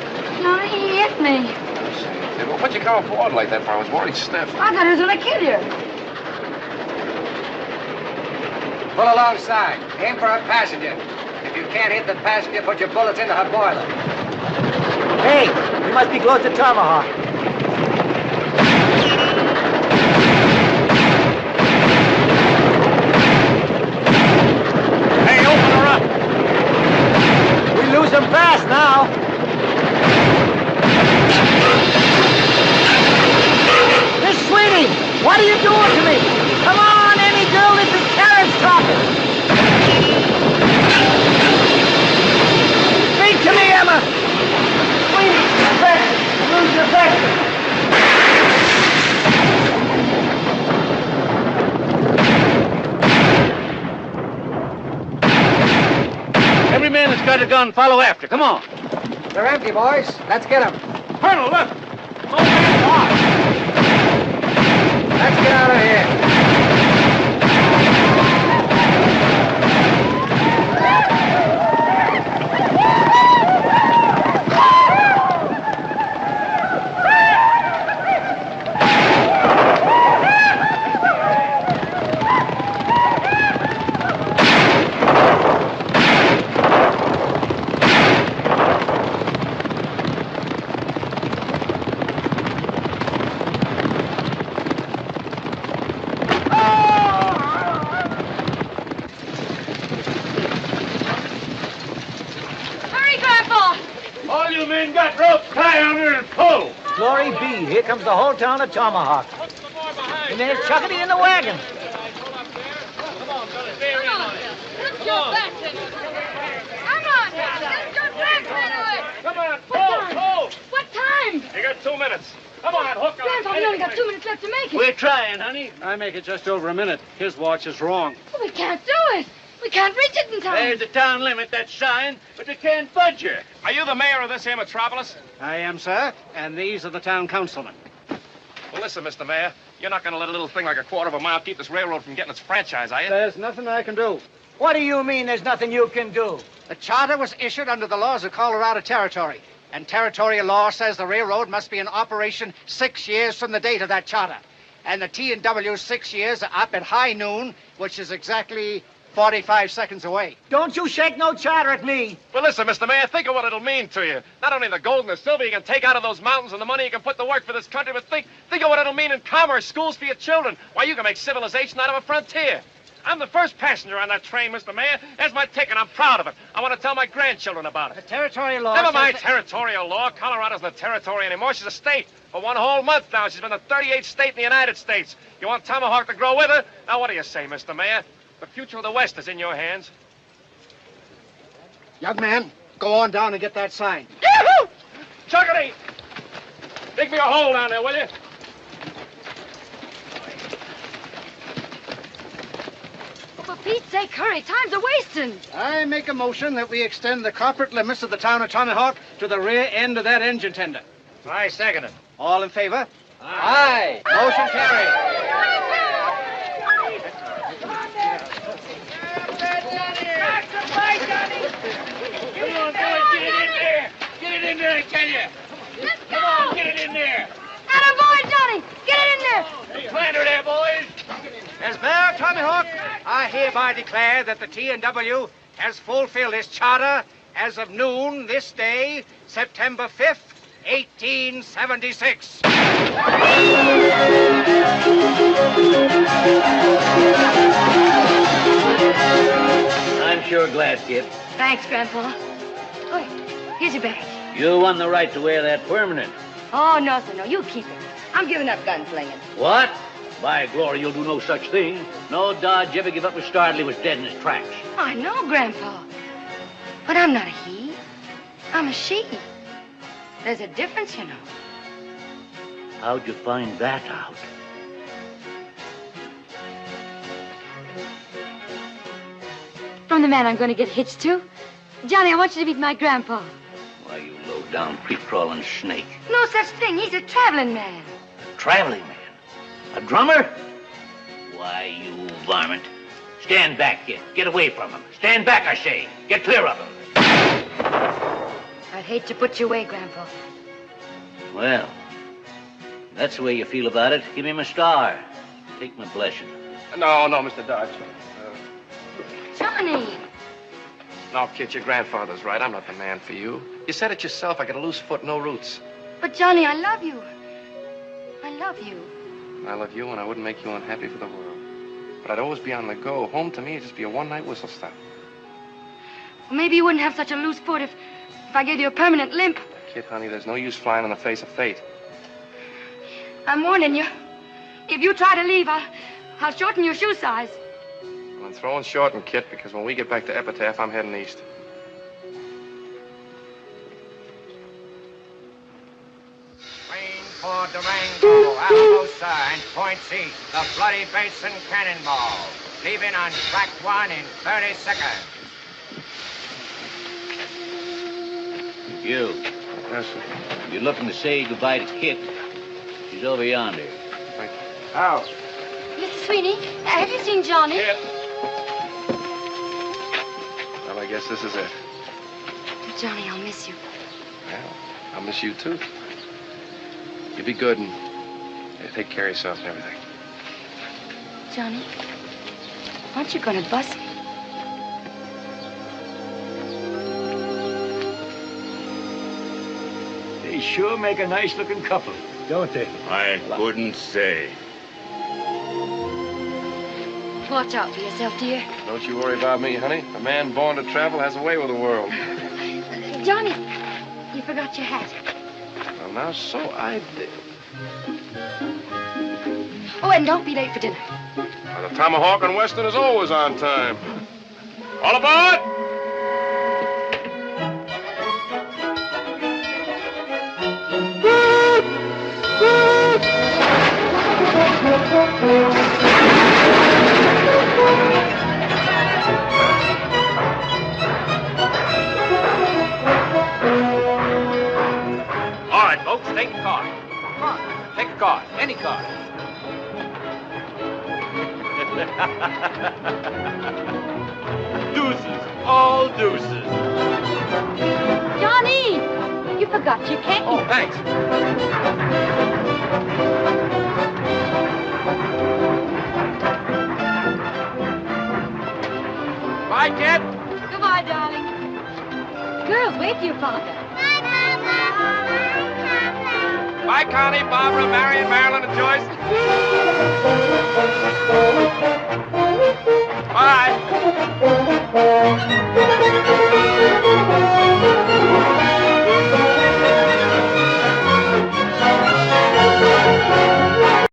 No, he hit me. Hey, well, what'd you come forward like that for? I was worried stiff. I thought he was going to kill you. Pull alongside. Aim for her passenger. If you can't hit the passenger, put your bullets into her boiler. Hey, we must be close to Tomahawk. Hey, open her up. We lose them fast now. Miss Sweeney, what are you doing to me? Come on, Emmy girl, this is Terrence talking. Speak to me, Emma. Sweeney, lose your affection. Every man that's got a gun, follow after. Come on. They're empty, boys. Let's get them. Colonel, look. Let's get out of here. Glory be, here comes the whole town of Tomahawk. And there's Chuckity in the wagon. Put your back in it. Come on, get your back in it. Come on, pull. What time? You got 2 minutes. Come on, hook on. Grandpa, we only got 2 minutes left to make it. We're trying, honey. I make it just over a minute. His watch is wrong. Well, we can't do it. We can't reach it in time. There's the town limit, that's sign, but they can't budge her. Are you the mayor of this here metropolis? I am, sir, and these are the town councilmen. Well, listen, Mr. Mayor, you're not going to let a little thing like a quarter of a mile keep this railroad from getting its franchise, are you? There's nothing I can do. What do you mean there's nothing you can do? The charter was issued under the laws of Colorado Territory, and territorial law says the railroad must be in operation 6 years from the date of that charter. And the T&W's 6 years are up at high noon, which is exactly 45 seconds away. Don't you shake no charter at me. Well, listen, Mr. Mayor, think of what it'll mean to you. Not only the gold and the silver you can take out of those mountains and the money you can put to work for this country, but think of what it'll mean in commerce, schools for your children. Why, you can make civilization out of a frontier. I'm the first passenger on that train, Mr. Mayor. There's my ticket. I'm proud of it. I want to tell my grandchildren about it. The territorial law Never says mind that- territorial law. Colorado's not a territory anymore. She's a state. For 1 whole month now, she's been the 38th state in the United States. You want Tomahawk to grow with her? Now, what do you say, Mr. Mayor? The future of the West is in your hands. Young man, go on down and get that sign. Chuckity! Dig me a hole down there, will you? Oh, for Pete's sake, hurry. Time's a-wasting. I make a motion that we extend the corporate limits of the town of Tomahawk to the rear end of that engine tender. I second it. All in favor? Aye. Motion carried. Come on, boys, get it in there. Get it in there, I tell you. Let's Come on, get it in there. Attaboy, Johnny. Get it in there. Hey, planter there, boys. As mayor of Tomahawk, I hereby declare that the T&W has fulfilled its charter as of noon this day, September 5th, 1876. I'm sure glad, kid. Thanks, Grandpa. Oh, here's your bag. You won the right to wear that permanent. Oh, no, sir, no. You keep it. I'm giving up gunslinging. What? By glory, you'll do no such thing. No Dodge ever give up a start till he was dead in his tracks. I know, Grandpa. But I'm not a he. I'm a she. There's a difference, you know. How'd you find that out? From the man I'm going to get hitched to. Johnny, I want you to meet my grandpa. Why, you low-down, creep-crawling snake. No such thing. He's a traveling man. A traveling man? A drummer? Why, you varmint. Stand back, kid. Get away from him. Stand back, I say. Get clear of him. I'd hate to put you away, Grandpa. Well, that's the way you feel about it. Give him a star. Take my blessing. No, Mr. Dodge. Johnny! No, kid, your grandfather's right. I'm not the man for you. You said it yourself. I got a loose foot, no roots. But, Johnny, I love you. I love you. I love you, and I wouldn't make you unhappy for the world. But I'd always be on the go. Home to me would just be a one-night whistle stop. Well, maybe you wouldn't have such a loose foot if I gave you a permanent limp. Kid, honey, there's no use flying in the face of fate. I'm warning you. If you try to leave, I'll shorten your shoe size. Well, I'm throwing short and Kit, because when we get back to Epitaph, I'm heading east. For Durango, Alamosa, and Point C, the Bloody Basin Cannonball, leaving on track 1 in 30 seconds. You. Yes, sir. You're looking to say goodbye to Kit. She's over yonder. Thank you. How? Mr. Sweeney, have you seen Johnny? Kit. Well, I guess this is it. Johnny, I'll miss you. Well, I'll miss you, too. You be good and take care of yourself and everything. Johnny, aren't you going to bust me? They sure make a nice-looking couple, don't they? I couldn't say. Watch out for yourself, dear. Don't you worry about me, honey. A man born to travel has a way with the world. Johnny, you forgot your hat. Well, now, so I did. Oh, and don't be late for dinner. Well, the Tomahawk and Western is always on time. All aboard! All right, folks, take a car. Come on, take a car. Any car. Deuces, all deuces. Johnny, you forgot your cane. Oh, thanks. Bye, kid. Goodbye, darling. Girls, wait for your father. Bye, Connie, Barbara, Marion, Marilyn, and Joyce. Bye.